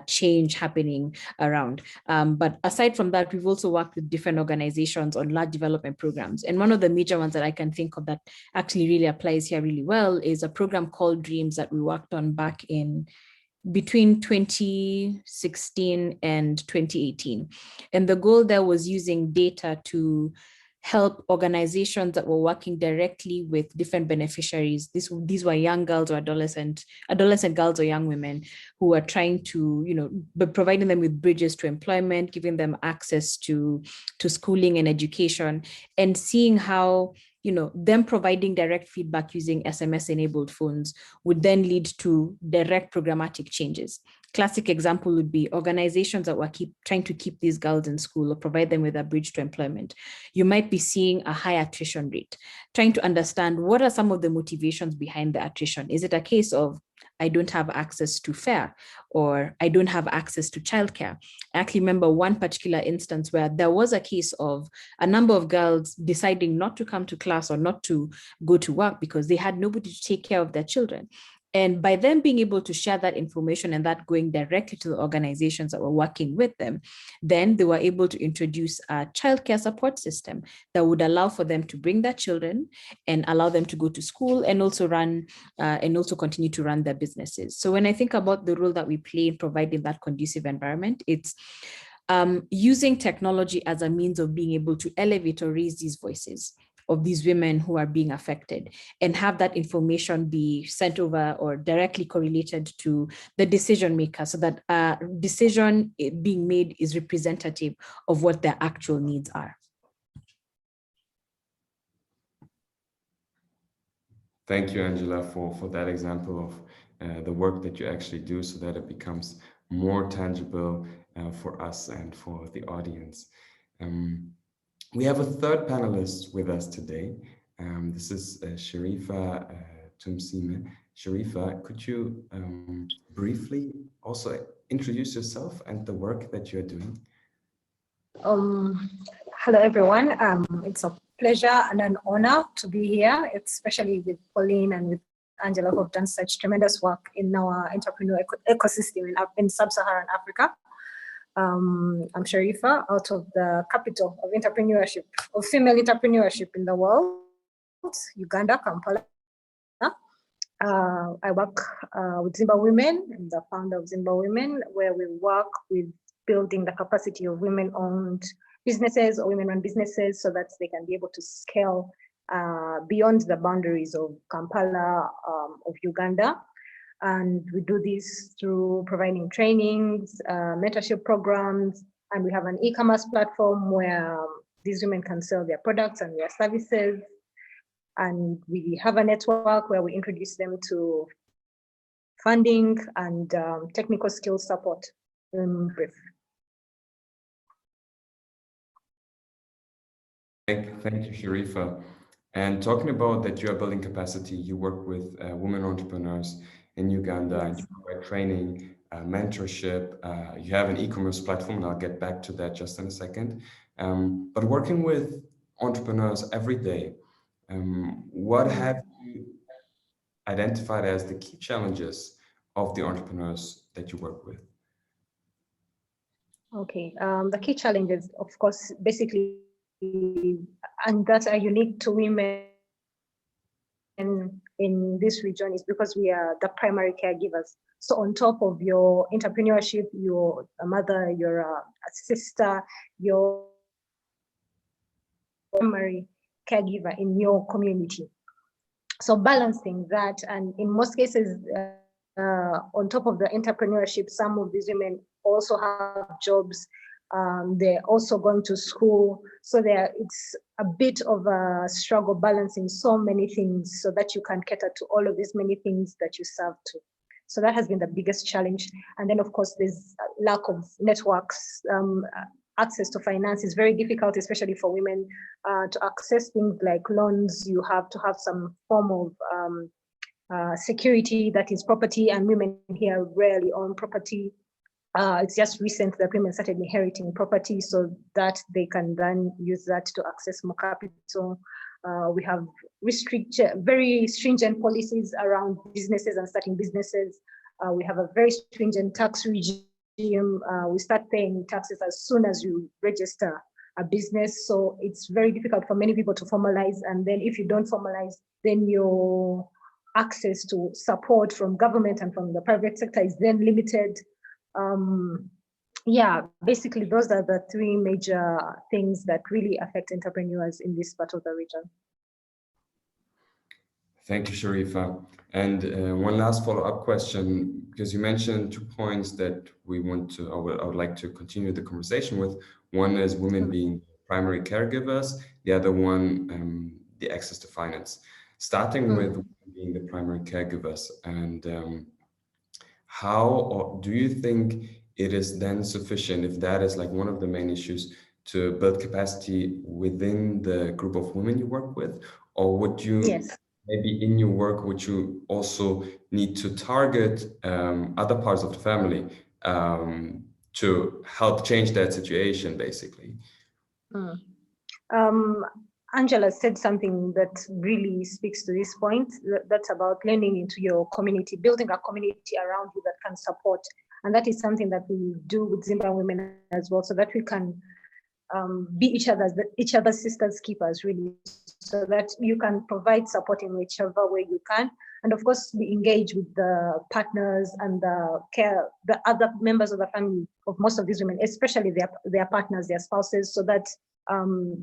change happening around. But aside from that, we've also worked with different organizations on large development programs. And one of the major ones that I can think of that actually really applies here really well is a program called Dreams that we worked on back in between 2016 and 2018. And the goal there was using data to help organizations that were working directly with different beneficiaries. These were young girls or adolescent girls or young women who were trying to, providing them with bridges to employment, giving them access to schooling and education, and seeing how them providing direct feedback using SMS-enabled phones would then lead to direct programmatic changes. Classic example would be organizations that were trying to keep these girls in school or provide them with a bridge to employment. You might be seeing a high attrition rate, trying to understand what are some of the motivations behind the attrition. Is it a case of I don't have access to fare, or I don't have access to childcare? I actually remember one particular instance where there was a case of a number of girls deciding not to come to class or not to go to work because they had nobody to take care of their children. And by them being able to share that information and that going directly to the organizations that were working with them, then they were able to introduce a childcare support system that would allow for them to bring their children and allow them to go to school and also continue to run their businesses. So when I think about the role that we play in providing that conducive environment, it's using technology as a means of being able to elevate or raise these voices of these women who are being affected, and have that information be sent over or directly correlated to the decision maker, so that a decision being made is representative of what their actual needs are. Thank you, Angela, for that example of the work that you actually do, so that it becomes more tangible for us and for the audience. We have a third panelist with us today. This is Sharifa Tumsime. Sharifa, could you briefly also introduce yourself and the work that you're doing? Hello, everyone. It's a pleasure and an honor to be here, especially with Pauline and with Angela, who have done such tremendous work in our entrepreneur ecosystem in Sub-Saharan Africa. I'm Sharifa, out of the capital of entrepreneurship, of female entrepreneurship in the world, Uganda, Kampala. I work with Zimba Women. I'm the founder of Zimba Women, where we work with building the capacity of women-owned businesses or women-run businesses so that they can be able to scale beyond the boundaries of Kampala, of Uganda. And we do this through providing trainings, mentorship programs, and we have an e-commerce platform where these women can sell their products and their services. And we have a network where we introduce them to funding and technical skills support in brief. Thank you, Sharifa. And talking about that you are building capacity, you work with women entrepreneurs in Uganda, and you provide training, mentorship, you have an e-commerce platform, and I'll get back to that just in a second. But working with entrepreneurs every day, what have you identified as the key challenges of the entrepreneurs that you work with? Okay, the key challenges, of course, basically, and that are unique to women in this region, is because we are the primary caregivers. So on top of your entrepreneurship, you're a mother, you're a sister, you're primary caregiver in your community. So balancing that, and in most cases, on top of the entrepreneurship, some of these women also have jobs. They're also going to school. So it's a bit of a struggle balancing so many things so that you can cater to all of these many things that you serve to. So that has been the biggest challenge. And then of course, there's a lack of networks. Access to finance is very difficult, especially for women. To access things like loans, you have to have some form of security, that is property, and women here rarely own property. It's just recent that women started inheriting property so that they can then use that to access more capital. We have very stringent policies around businesses and starting businesses. We have a very stringent tax regime. We start paying taxes as soon as you register a business. So it's very difficult for many people to formalize. And then if you don't formalize, then your access to support from government and from the private sector is then limited. Yeah, basically those are the three major things that really affect entrepreneurs in this part of the region. Thank you, Sharifa. And one last follow-up question, because you mentioned 2 points that I would like to continue the conversation with. One is women being primary caregivers, the other one, the access to finance. Starting with women being the primary caregivers, and how do you think it is then sufficient, if that is like one of the main issues, to build capacity within the group of women you work with? Or would you, maybe in your work, would you also need to target other parts of the family to help change that situation, basically? Angela said something that really speaks to this point. That's about leaning into your community, building a community around you that can support. And that is something that we do with Zimba Women as well, so that we can be each other's sisters keepers, really, so that you can provide support in whichever way you can. And of course, we engage with the partners and the other members of the family of most of these women, especially their partners, their spouses, so that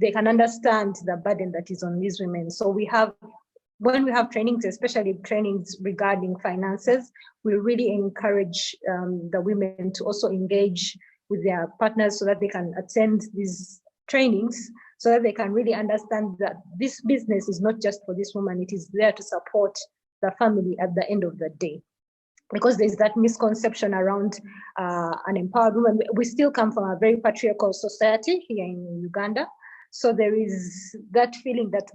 they can understand the burden that is on these women. So when we have trainings, especially trainings regarding finances, we really encourage the women to also engage with their partners so that they can attend these trainings, so that they can really understand that this business is not just for this woman, it is there to support the family at the end of the day. Because there's that misconception around an empowered woman. We still come from a very patriarchal society here in Uganda. So there is that feeling that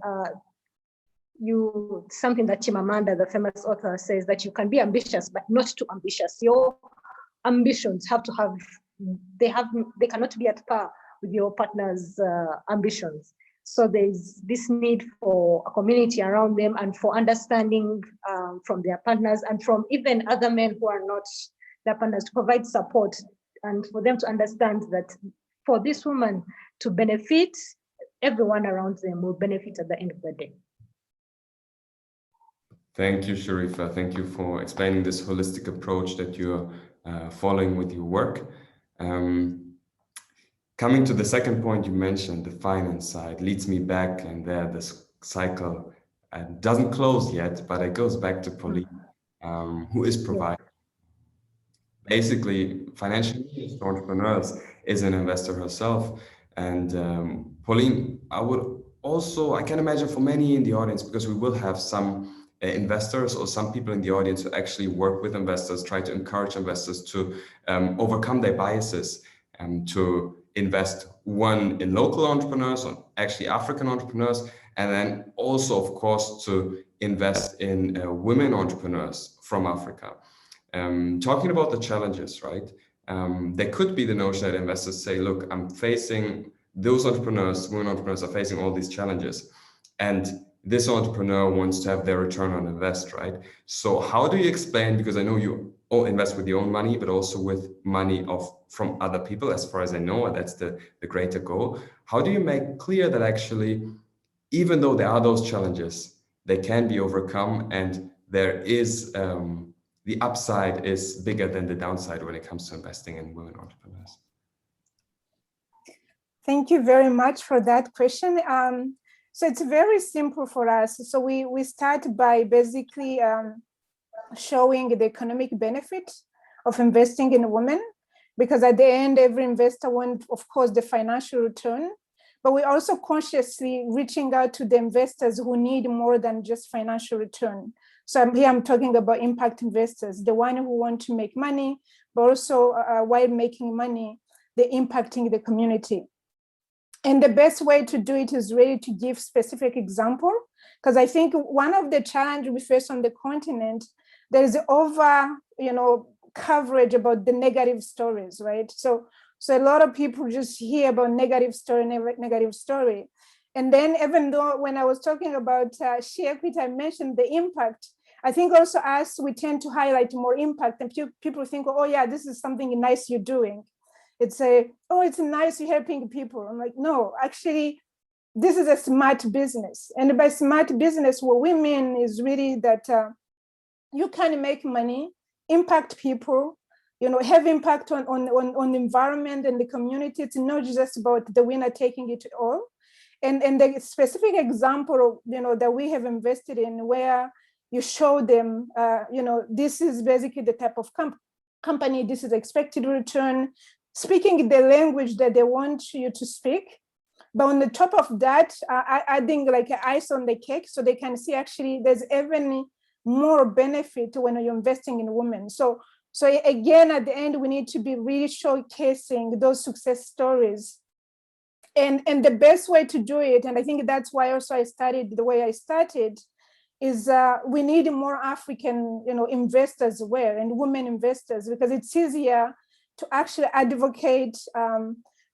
something that Chimamanda, the famous author, says, that you can be ambitious, but not too ambitious. Your ambitions have to have, they cannot be at par with your partner's ambitions. So there's this need for a community around them and for understanding from their partners and from even other men who are not their partners, to provide support and for them to understand that for this woman to benefit, everyone around them will benefit at the end of the day. Thank you, Sharifa. Thank you for explaining this holistic approach that you're following with your work. Coming to the second point you mentioned, the finance side, leads me back, and there this cycle doesn't close yet, but it goes back to Pauline, who is providing. Basically, financial entrepreneurs is an investor herself. And Pauline, I can imagine for many in the audience, because we will have some investors or some people in the audience who actually work with investors, try to encourage investors to overcome their biases and to invest, one, in local entrepreneurs, or actually African entrepreneurs, and then also, of course, to invest in women entrepreneurs from Africa. Talking about the challenges, right? There could be the notion that investors say, look, I'm facing those entrepreneurs, women entrepreneurs are facing all these challenges, and this entrepreneur wants to have their return on invest, right? So how do you explain, because I know you all invest with your own money, but also with money from other people, as far as I know, and that's the greater goal. How do you make clear that actually, even though there are those challenges, they can be overcome, and there is, the upside is bigger than the downside when it comes to investing in women entrepreneurs? Thank you very much for that question. So it's very simple for us. So we start by basically showing the economic benefit of investing in women, because at the end, every investor wants, of course, the financial return, but we're also consciously reaching out to the investors who need more than just financial return. So I'm talking about impact investors, the one who want to make money, but also while making money, they're impacting the community. And the best way to do it is really to give specific example, because I think one of the challenges we face on the continent, there is over, coverage about the negative stories, right? So a lot of people just hear about negative story. And then even though when I was talking about share equity, I mentioned the impact. I think also us, we tend to highlight more impact, and people think, oh yeah, this is something nice you're doing. It's it's nice you're helping people. I'm like, no, actually, this is a smart business. And by smart business, what we mean is really that you can make money, impact people, have impact on the environment and the community. It's not just about the winner taking it all. And the specific example, that we have invested in, where you show them, this is basically the type of company, this is expected return, speaking the language that they want you to speak. But on the top of that, adding like ice on the cake, so they can see actually there's even more benefit when you're investing in women. So again, at the end, we need to be really showcasing those success stories. And the best way to do it, and I think that's why also I started the way I started, is we need more African, investors and women investors, because it's easier to actually advocate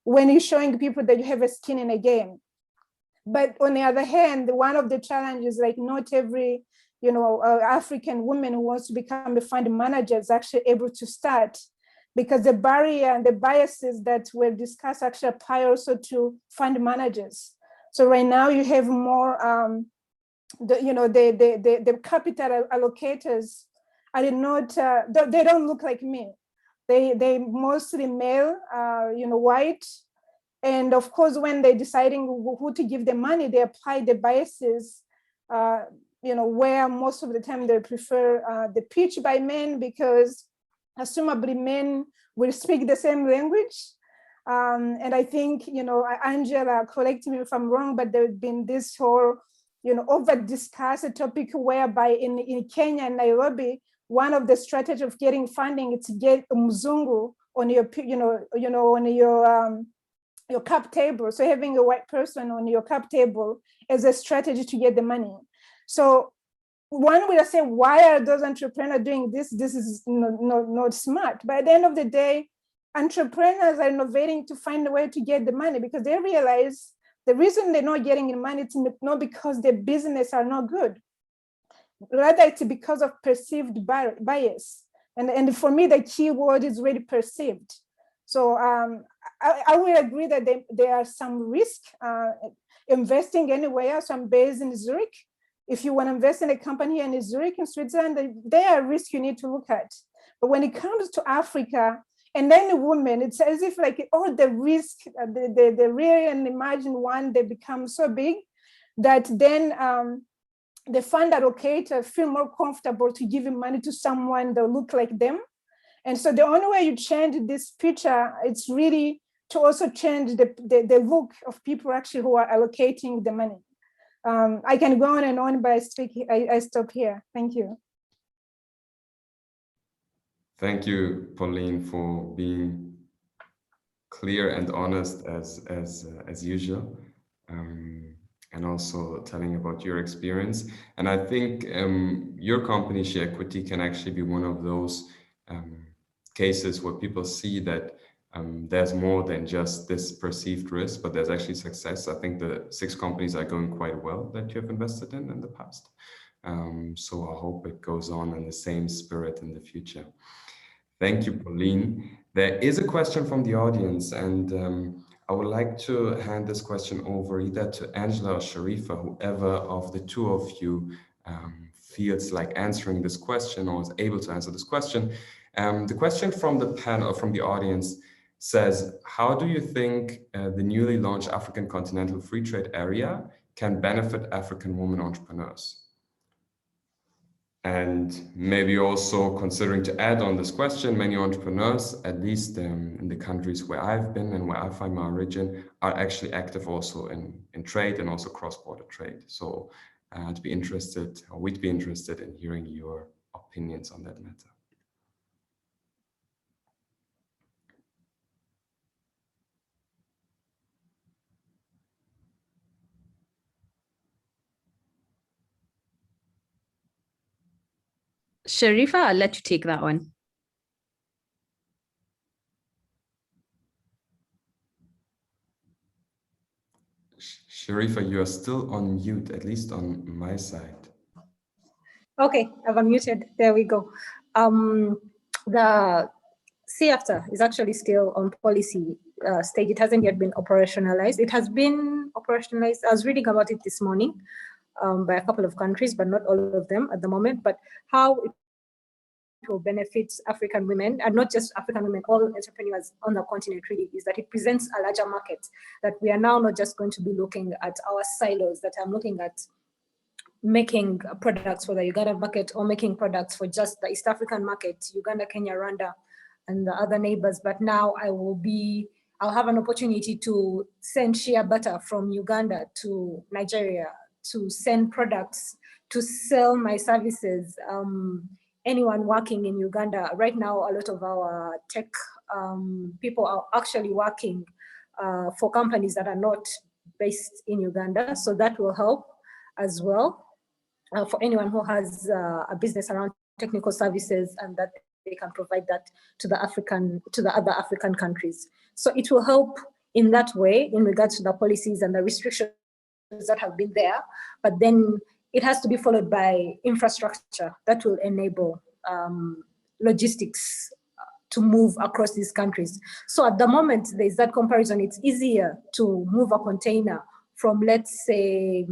when you're showing people that you have a skin in a game. But on the other hand, one of the challenges, like not every, African woman who wants to become a fund manager is actually able to start, because the barrier and the biases that were discussed actually apply also to fund managers. So right now you have more, the capital allocators are not, they don't look like me. They mostly male, white. And of course, when they're deciding who to give the money, they apply the biases, where most of the time they prefer the pitch by men, because assumably men will speak the same language. And I think, Angela, correct me if I'm wrong, but there's been this whole, over-discussed topic whereby in Kenya and Nairobi, one of the strategies of getting funding is to get a Mzungu on your, on your cap table. So having a white person on your cap table as a strategy to get the money. So one would say, why are those entrepreneurs doing this? This is not smart. But at the end of the day, entrepreneurs are innovating to find a way to get the money, because they realize the reason they're not getting the money, it's not because their business are not good. Rather, it's because of perceived bias. And for me, the key word is really perceived. So I will agree that there are some risk investing anywhere. So I'm based in Zurich. If you want to invest in a company in Zurich in Switzerland, there are risks you need to look at. But when it comes to Africa, and then women, it's as if like all the risk, the real and imagined one, they become so big that then the fund allocator feel more comfortable to giving money to someone that look like them. And so the only way you change this picture, it's really to also change the look of people actually who are allocating the money. I can go on and on, but I stop here. Thank you. Thank you, Pauline, for being clear and honest as usual, and also telling about your experience. And I think your company, Share Equity, can actually be one of those cases where people see that there's more than just this perceived risk, but there's actually success. I think the 6 companies are going quite well that you have invested in the past. So I hope it goes on in the same spirit in the future. Thank you, Pauline. There is a question from the audience, and I would like to hand this question over either to Angela or Sharifa, whoever of the two of you feels like answering this question or is able to answer this question. The question from the panel, from the audience, says, how do you think the newly launched African Continental Free Trade Area can benefit African women entrepreneurs? And maybe also considering to add on this question, many entrepreneurs, at least in the countries where I've been and where I find my origin, are actually active also in trade and also cross-border trade. So we'd be interested in hearing your opinions on that matter. Sharifa, I'll let you take that one. Sharifa, you are still on mute, at least on my side. Okay, I've unmuted. There we go. The CAFTA is actually still on policy stage. It hasn't yet been operationalized. It has been operationalized. I was reading about it this morning by a couple of countries, but not all of them at the moment. But how it will benefit African women, and not just African women, all entrepreneurs on the continent really, is that it presents a larger market, that we are now not just going to be looking at our silos, that I'm looking at making products for the Uganda market or making products for just the East African market, Uganda, Kenya, Rwanda, and the other neighbors. But now I'll have an opportunity to send shea butter from Uganda to Nigeria, to send products, to sell my services. Anyone working in Uganda, right now, a lot of our tech people are actually working for companies that are not based in Uganda. So that will help as well for anyone who has a business around technical services, and that they can provide that to the other African countries. So it will help in that way in regards to the policies and the restrictions that have been there, but then it has to be followed by infrastructure that will enable logistics to move across these countries. So at the moment, there's that comparison. It's easier to move a container from, let's say,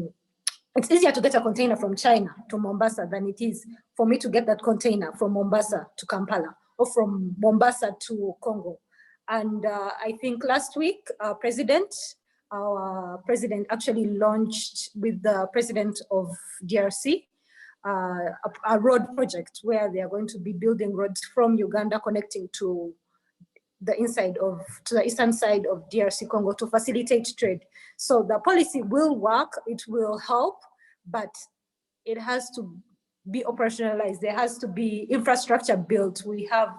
it's easier to get a container from China to Mombasa than it is for me to get that container from Mombasa to Kampala or from Mombasa to Congo. And I think last week, our president actually launched with the president of DRC a road project where they are going to be building roads from Uganda connecting to the eastern side of DRC Congo to facilitate trade. So the policy will work, it will help, but it has to be operationalized. There has to be infrastructure built. We have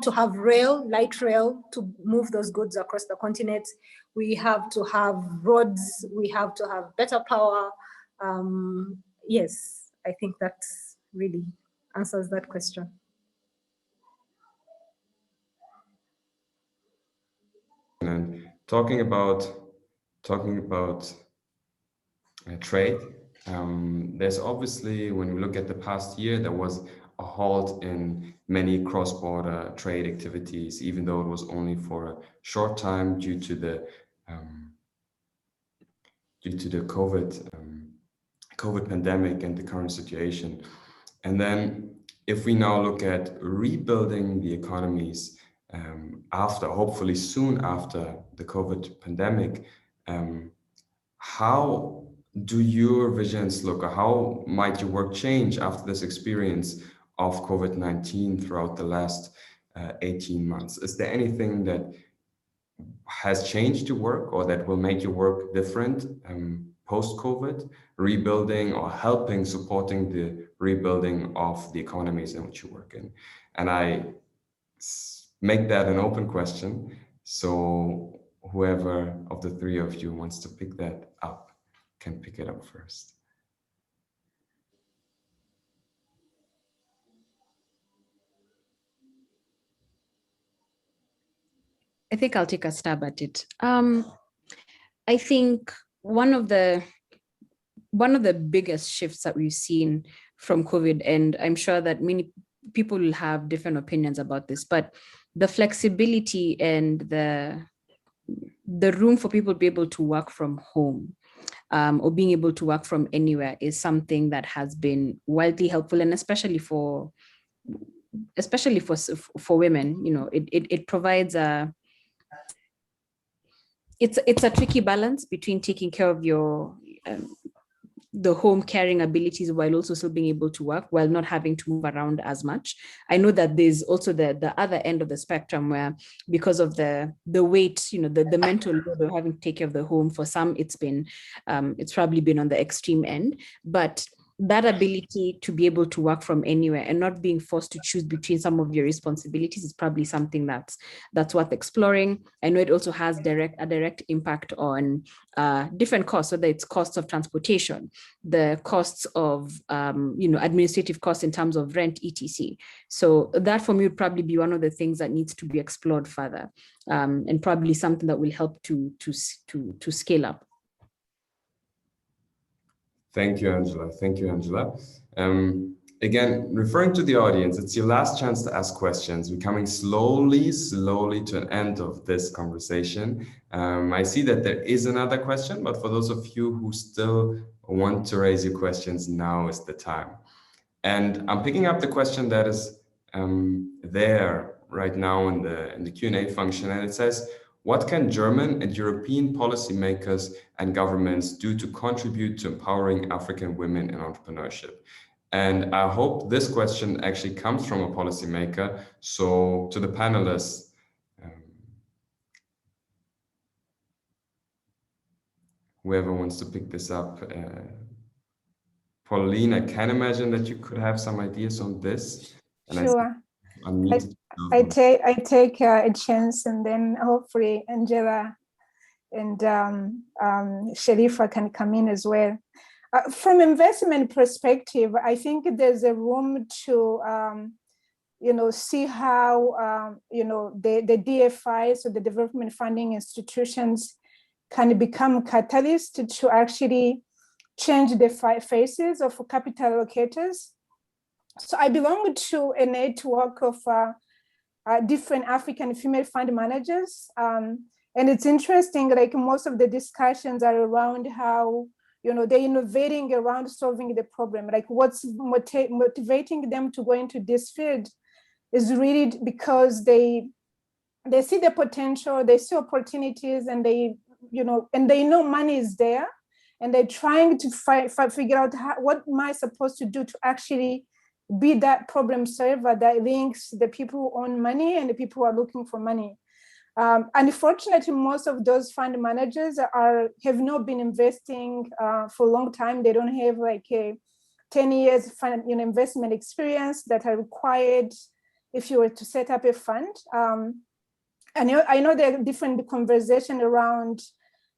to have light rail to move those goods across the continent. We have to have roads. We have to have better power. Yes, I think that really answers that question. And talking about trade, there's obviously, when we look at the past year, there was a halt in many cross-border trade activities, even though it was only for a short time due to the COVID pandemic and the current situation. And then if we now look at rebuilding the economies after, hopefully soon after the COVID pandemic, how do your visions look, or how might your work change after this experience of COVID-19 throughout the last 18 months? Is there anything that has changed your work or that will make your work different post-COVID, rebuilding or helping, supporting the rebuilding of the economies in which you work in? And I make that an open question. So whoever of the three of you wants to pick that up can pick it up first. I think I'll take a stab at it. I think one of the biggest shifts that we've seen from COVID, and I'm sure that many people will have different opinions about this, but the flexibility and the room for people to be able to work from home or being able to work from anywhere is something that has been widely helpful, and especially for women. You know, it provides it's a tricky balance between taking care of your the home caring abilities while also still being able to work while not having to move around as much. I know that there's also the other end of the spectrum where, because of the weight, you know, the mental load of having to take care of the home, for some it's probably been on the extreme end. But that ability to be able to work from anywhere and not being forced to choose between some of your responsibilities is probably something that's worth exploring. I know it also has a direct impact on different costs, whether it's costs of transportation, the costs of administrative costs in terms of rent, etc. So that for me would probably be one of the things that needs to be explored further, and probably something that will help to scale up. Thank you, Angela. Thank you, Angela. Again, referring to the audience, it's your last chance to ask questions. We're coming slowly to an end of this conversation. I see that there is another question, but for those of you who still want to raise your questions, now is the time. And I'm picking up the question that is there right now in the Q&A function, and it says, what can German and European policymakers and governments do to contribute to empowering African women in entrepreneurship? And I hope this question actually comes from a policymaker. So to the panelists, whoever wants to pick this up, Pauline, I can imagine that you could have some ideas on this. And sure. I take a chance, and then hopefully Angela and Sharifa can come in as well. From investment perspective, I think there's a room to see how the DFIs, so the development funding institutions, can become catalyst to actually change the faces of capital allocators. So I belong to a network of different African female fund managers. And it's interesting, like most of the discussions are around how, they're innovating around solving the problem. Like what's motivating them to go into this field is really because they see the potential, they see opportunities, and they know money is there, and they're trying to figure out what am I supposed to do to actually be that problem solver that links the people who own money and the people who are looking for money. Unfortunately, most of those fund managers have not been investing for a long time. They don't have like a 10 years investment experience that are required if you were to set up a fund. And I know there are different conversations around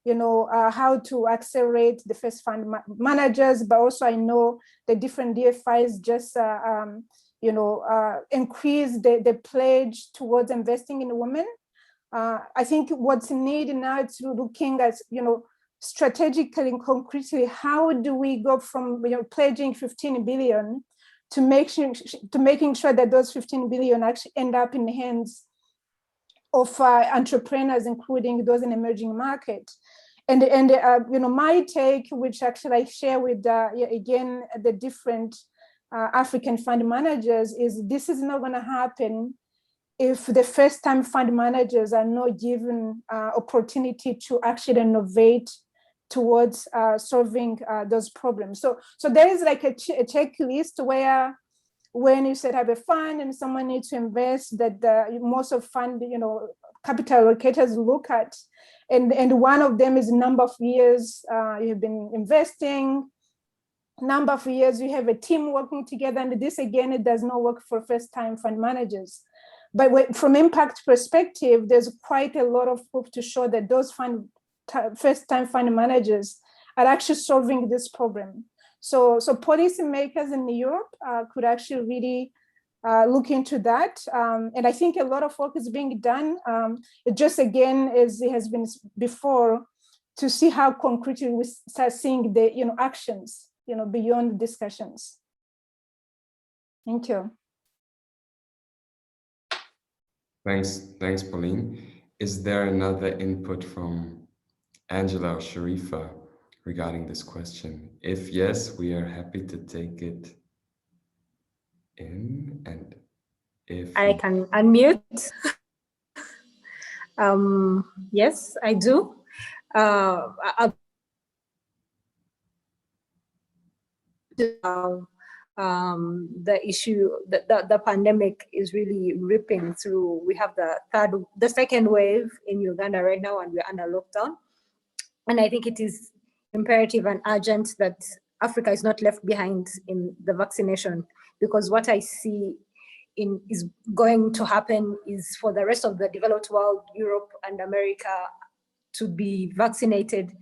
how to accelerate the first fund managers, but also I know the different DFIs just increase the pledge towards investing in women. I think what's needed now is looking at strategically and concretely, how do we go from pledging 15 billion to making sure that those 15 billion actually end up in the hands of entrepreneurs, including those in emerging markets. And my take, which actually I share with again the different African fund managers, is this is not going to happen if the first-time fund managers are not given opportunity to actually innovate towards solving those problems. So there is like a checklist where, when you set up a fund and someone needs to invest, that most of fund, capital allocators look at, and one of them is number of years you've been investing, number of years you have a team working together, and this again, it does not work for first-time fund managers. But from impact perspective, there's quite a lot of hope to show that those first-time fund managers are actually solving this problem. So policymakers in Europe could actually really look into that. And I think a lot of work is being done. It just, again, as it has been before, to see how concretely we start seeing the actions, beyond discussions. Thank you. Thanks, Pauline. Is there another input from Angela or Sharifa regarding this question? If yes, we are happy to take it in, and if I can unmute. Yes, I do. The issue, the pandemic is really ripping through. We have the second wave in Uganda right now, and we're under lockdown. And I think it is imperative and urgent that Africa is not left behind in the vaccination, because what I see is going to happen is for the rest of the developed world, Europe and America, to be vaccinated,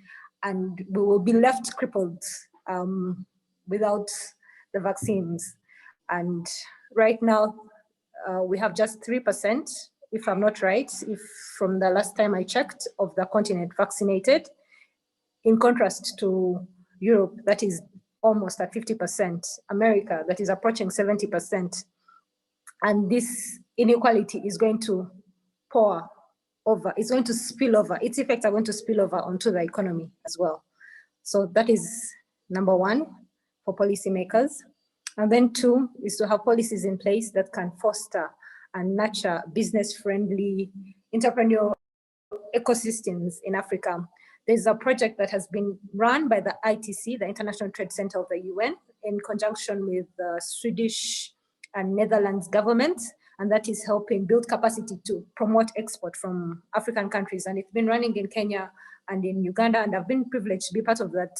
and we will be left crippled without the vaccines. And right now, we have just 3%, if I'm not right, if from the last time I checked, of the continent vaccinated, in contrast to Europe, that is almost at 50%, America, that is approaching 70%. And this inequality is going to pour over, it's going to spill over, its effects are going to spill over onto the economy as well. So that is number one for policymakers. And then two is to have policies in place that can foster and nurture business-friendly entrepreneurial ecosystems in Africa. There's a project that has been run by the ITC, the International Trade Center of the UN, in conjunction with the Swedish and Netherlands government, and that is helping build capacity to promote export from African countries. And it's been running in Kenya and in Uganda, and I've been privileged to be part of that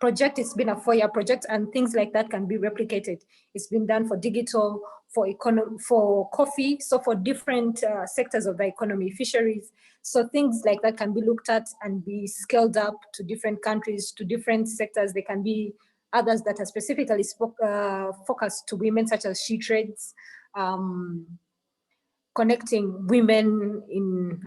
project. It's been a 4-year project, and things like that can be replicated. It's been done for digital, for economy, for coffee, so for different sectors of the economy, fisheries. So things like that can be looked at and be scaled up to different countries, to different sectors. There can be others that are specifically focused to women, such as she trades, connecting women in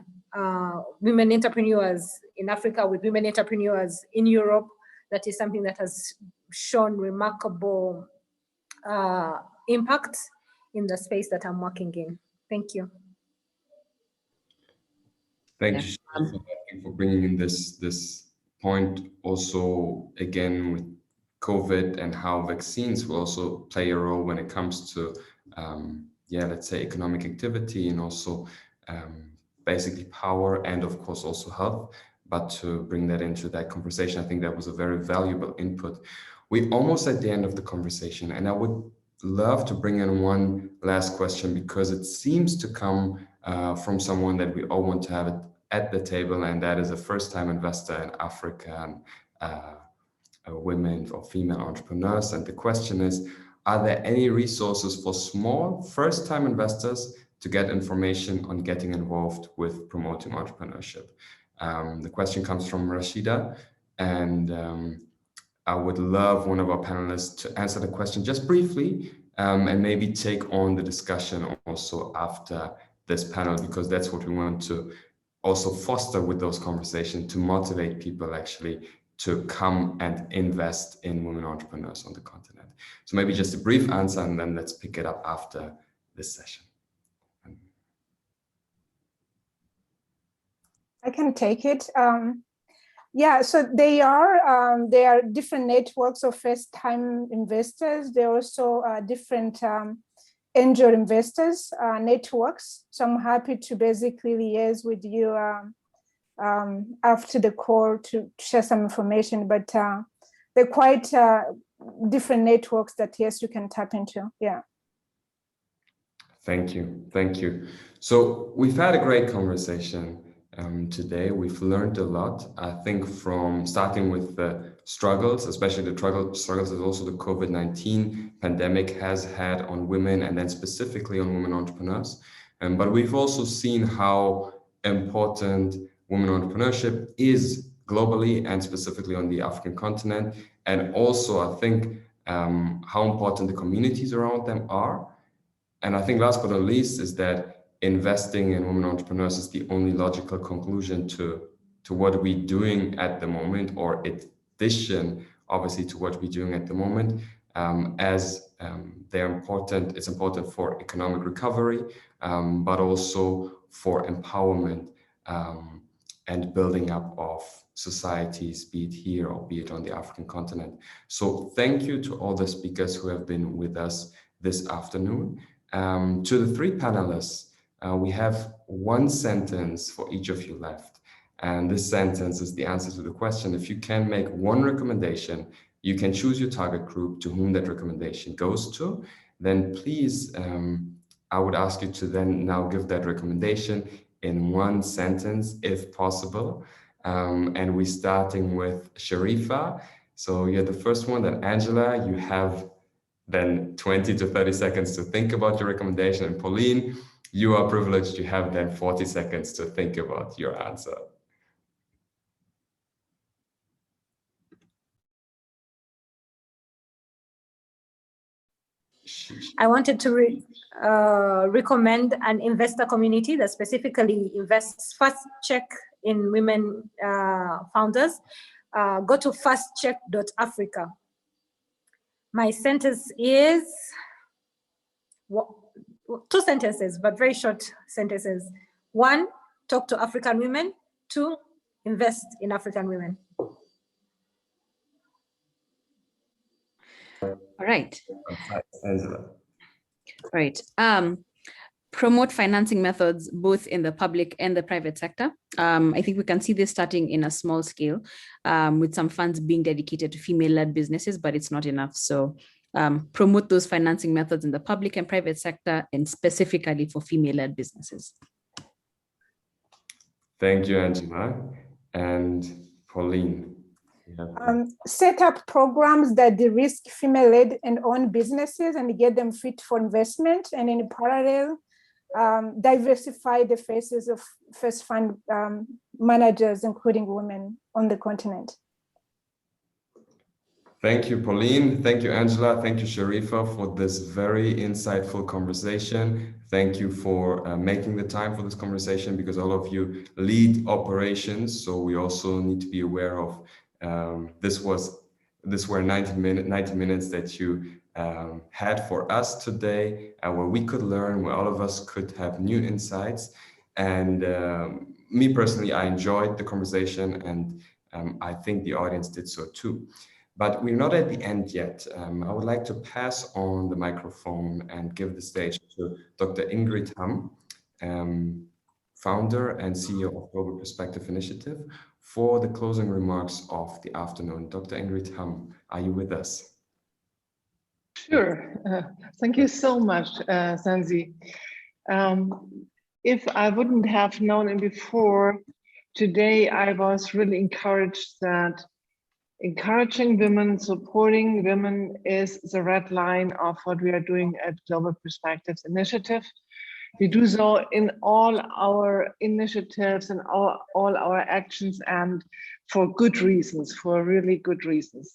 women entrepreneurs in Africa with women entrepreneurs in Europe. That is something that has shown remarkable impact in the space that I'm working in. Thank you. Thank you for bringing in this point. Also, again, with COVID and how vaccines will also play a role when it comes to, let's say, economic activity, and also basically power, and of course also health. But to bring that into that conversation, I think that was a very valuable input. We're almost at the end of the conversation, and I would love to bring in one last question, because it seems to come from someone that we all want to have at the table, and that is a first-time investor in Africa, women or female entrepreneurs. And the question is, are there any resources for small first-time investors to get information on getting involved with promoting entrepreneurship? The question comes from Rashida, and I would love one of our panelists to answer the question just briefly, and maybe take on the discussion also after this panel, because that's what we want to also foster with those conversations, to motivate people actually to come and invest in women entrepreneurs on the continent? So maybe just a brief answer, and then let's pick it up after this session. I can take it. Yeah, so there are different networks of first-time investors. There are also different angel investors networks. So I'm happy to basically liaise with you after the call to share some information. But they're quite different networks that, yes, you can tap into. Yeah. Thank you. Thank you. So we've had a great conversation today. We've learned a lot, I think, from starting with the struggles, especially the struggles that also the COVID-19 pandemic has had on women, and then specifically on women entrepreneurs. But we've also seen how important women entrepreneurship is globally and specifically on the African continent. And also, I think, how important the communities around them are. And I think last but not least is that investing in women entrepreneurs is the only logical conclusion to what we're doing at the moment, or addition, obviously, to what we're doing at the moment, as they're important. It's important for economic recovery, but also for empowerment and building up of societies, be it here or be it on the African continent. So thank you to all the speakers who have been with us this afternoon. To the three panelists, we have one sentence for each of you left. And this sentence is the answer to the question. If you can make one recommendation, you can choose your target group to whom that recommendation goes to. Then please, I would ask you to then now give that recommendation in one sentence, if possible. And we're starting with Sharifa. So you're the first one. Then Angela, you have then 20 to 30 seconds to think about your recommendation. And Pauline, you are privileged to have then 40 seconds to think about your answer. I wanted to recommend an investor community that specifically invests. First, check in women founders. Go to firstcheck.africa. My sentence is two sentences, but very short sentences. One, talk to African women. Two, invest in African women. All right. Angela. All right. Promote financing methods both in the public and the private sector. I think we can see this starting in a small scale with some funds being dedicated to female-led businesses, but it's not enough. So promote those financing methods in the public and private sector, and specifically for female-led businesses. Thank you, Angela. And Pauline. Set up programs that de-risk female-led and owned businesses and get them fit for investment, and in parallel, diversify the faces of first fund managers, including women on the continent. Thank you, Pauline. Thank you, Angela. Thank you, Sharifa, for this very insightful conversation. Thank you for making the time for this conversation, because all of you lead operations. So we also need to be aware of this were 90 minutes that you had for us today, where we could learn, where all of us could have new insights. And me personally, I enjoyed the conversation, and I think the audience did so too. But we're not at the end yet. I would like to pass on the microphone and give the stage to Dr. Ingrid Hamm, founder and CEO of Global Perspective Initiative, for the closing remarks of the afternoon. Dr. Ingrid Hamm, are you with us? Sure. Thank you so much, Sanzi. If I wouldn't have known it before, today I was really encouraged that encouraging women, supporting women is the red line of what we are doing at Global Perspectives Initiative. We do so in all our initiatives and all our actions, and for good reasons, for really good reasons.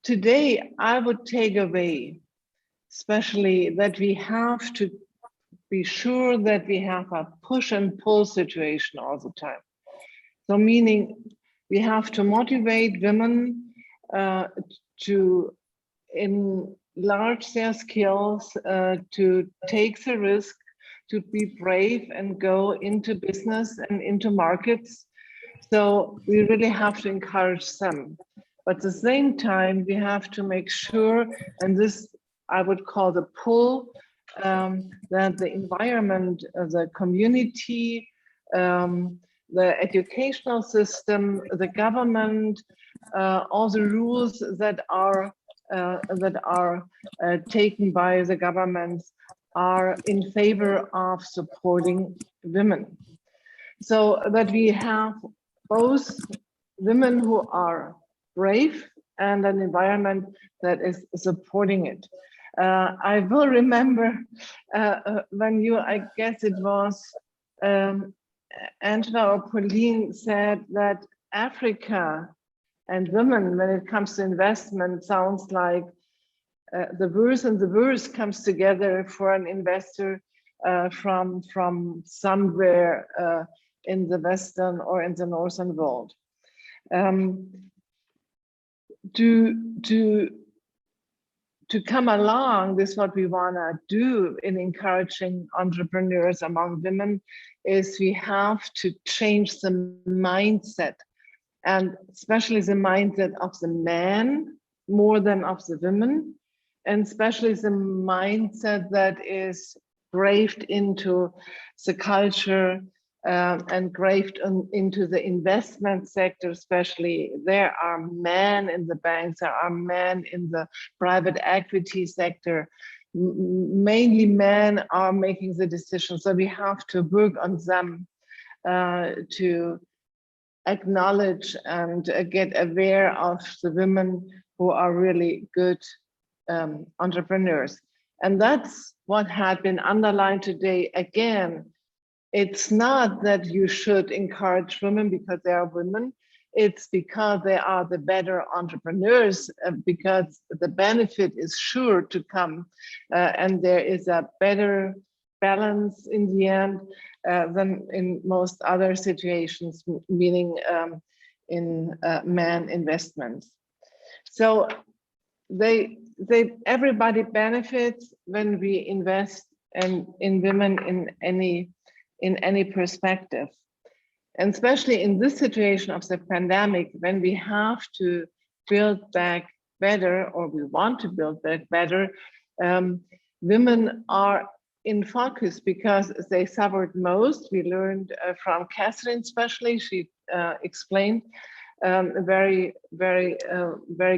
Today, I would take away, especially, that we have to be sure that we have a push and pull situation all the time. So meaning, we have to motivate women to enlarge their skills, to take the risk, to be brave and go into business and into markets. So we really have to encourage them. But at the same time, we have to make sure, and this I would call the pull, that the environment, the community, the educational system, the government, all the rules that are taken by the governments are in favor of supporting women. So that we have both women who are brave and an environment that is supporting it. I will remember when you, I guess it was Angela or Pauline, said that Africa and women, when it comes to investment, sounds like the worst and the worst comes together for an investor from somewhere in the Western or in the Northern world. To come along with what we want to do in encouraging entrepreneurs among women is we have to change the mindset, and especially the mindset of the man more than of the women, and especially the mindset that is graved into the culture and graved into the investment sector, especially. There are men in the banks, there are men in the private equity sector. Mainly men are making the decisions, so we have to work on them to acknowledge and get aware of the women who are really good entrepreneurs. And that's what had been underlined today. Again, it's not that you should encourage women because they are women. It's because they are the better entrepreneurs, because the benefit is sure to come, and there is a better balance in the end than in most other situations, meaning in man investments. So everybody benefits when we invest in women in any perspective. And especially in this situation of the pandemic, when we have to build back better, or we want to build back better, women are in focus because they suffered most. We learned from Catherine, especially, she explained very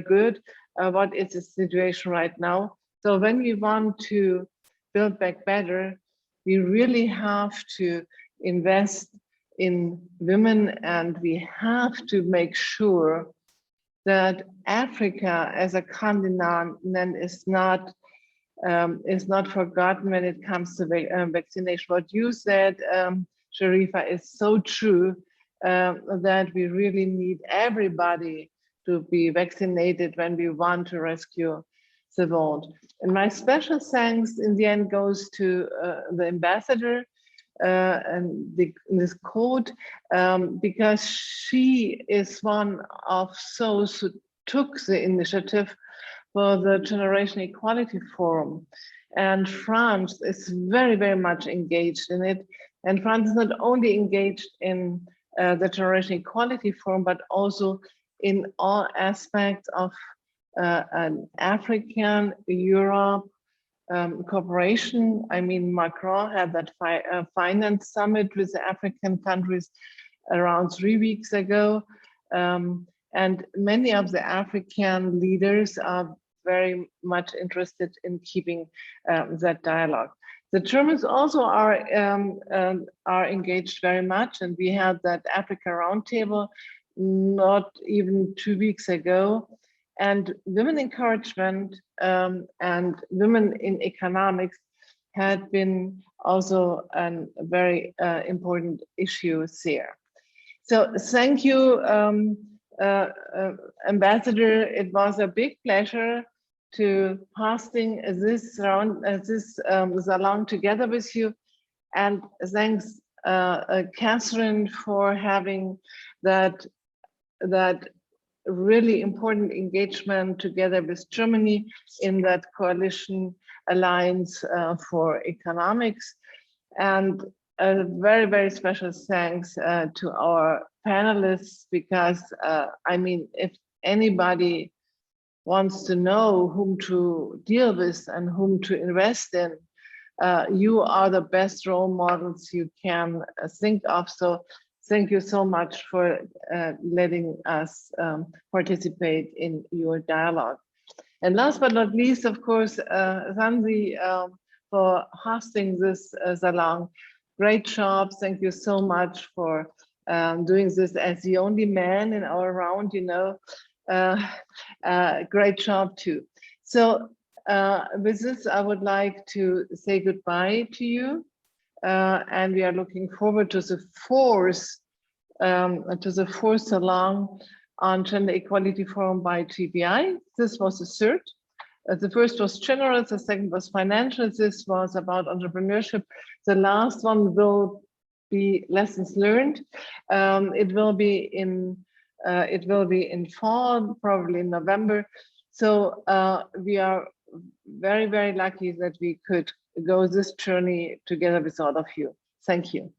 good what is the situation right now. So when we want to build back better, we really have to invest in women, and we have to make sure that Africa as a continent is not forgotten when it comes to vaccination. What you said, Sharifa, is so true, that we really need everybody to be vaccinated when we want to rescue the world. And my special thanks in the end goes to the ambassador and this quote, because she is one of those who took the initiative for the Generation Equality Forum. And France is very, very much engaged in it. And France is not only engaged in the Generation Equality Forum, but also in all aspects of an African Europe cooperation. I mean, Macron had that finance summit with the African countries around 3 weeks ago. And many of the African leaders are very much interested in keeping that dialogue. The Germans also are engaged very much, and we had that Africa Roundtable not even 2 weeks ago. And women encouragement and women in economics had been also a very important issue there. So thank you, Ambassador. It was a big pleasure to hosting this salon together with you. And thanks, Catherine, for having that that really important engagement together with Germany in that coalition alliance for economics. And a very, very special thanks to our panelists, because I mean, if anybody wants to know whom to deal with and whom to invest in, you are the best role models you can think of. So thank you so much for letting us participate in your dialogue. And last but not least, of course, Zanzi, for hosting this salon. Great job. Thank you so much for doing this as the only man in our round, you know. Great job too. So with this, I would like to say goodbye to you. And we are looking forward to the fourth Salon on Gender Equality Forum by GBI. This was the third. The first was general, the second was financial. This was about entrepreneurship. The last one will be lessons learned. It will be in fall, probably in November. So we are very, very lucky that we could go this journey together with all of you. Thank you.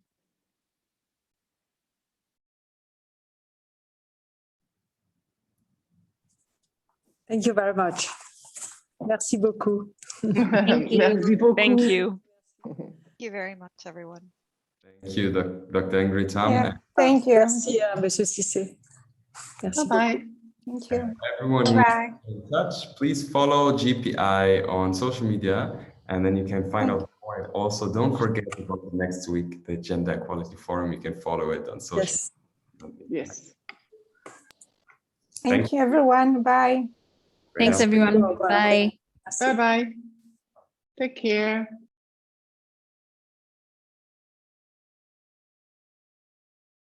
Thank you very much. Merci beaucoup. Thank you. Merci beaucoup. Thank you. Thank you very much, everyone. Thank you, Dr. Ingrid Tam. Yeah, thank you. Merci, Monsieur Cissé. Merci. Bye-bye. Thank you. Everyone Bye. in touch, please follow GPI on social media, and then you can find out more. And also, don't forget about next week, the Gender Equality Forum. You can follow it on social Yes. media. Yes. Thank you, everyone. Bye. Thanks, everyone. Bye. Bye. Merci. Bye-bye. Take care.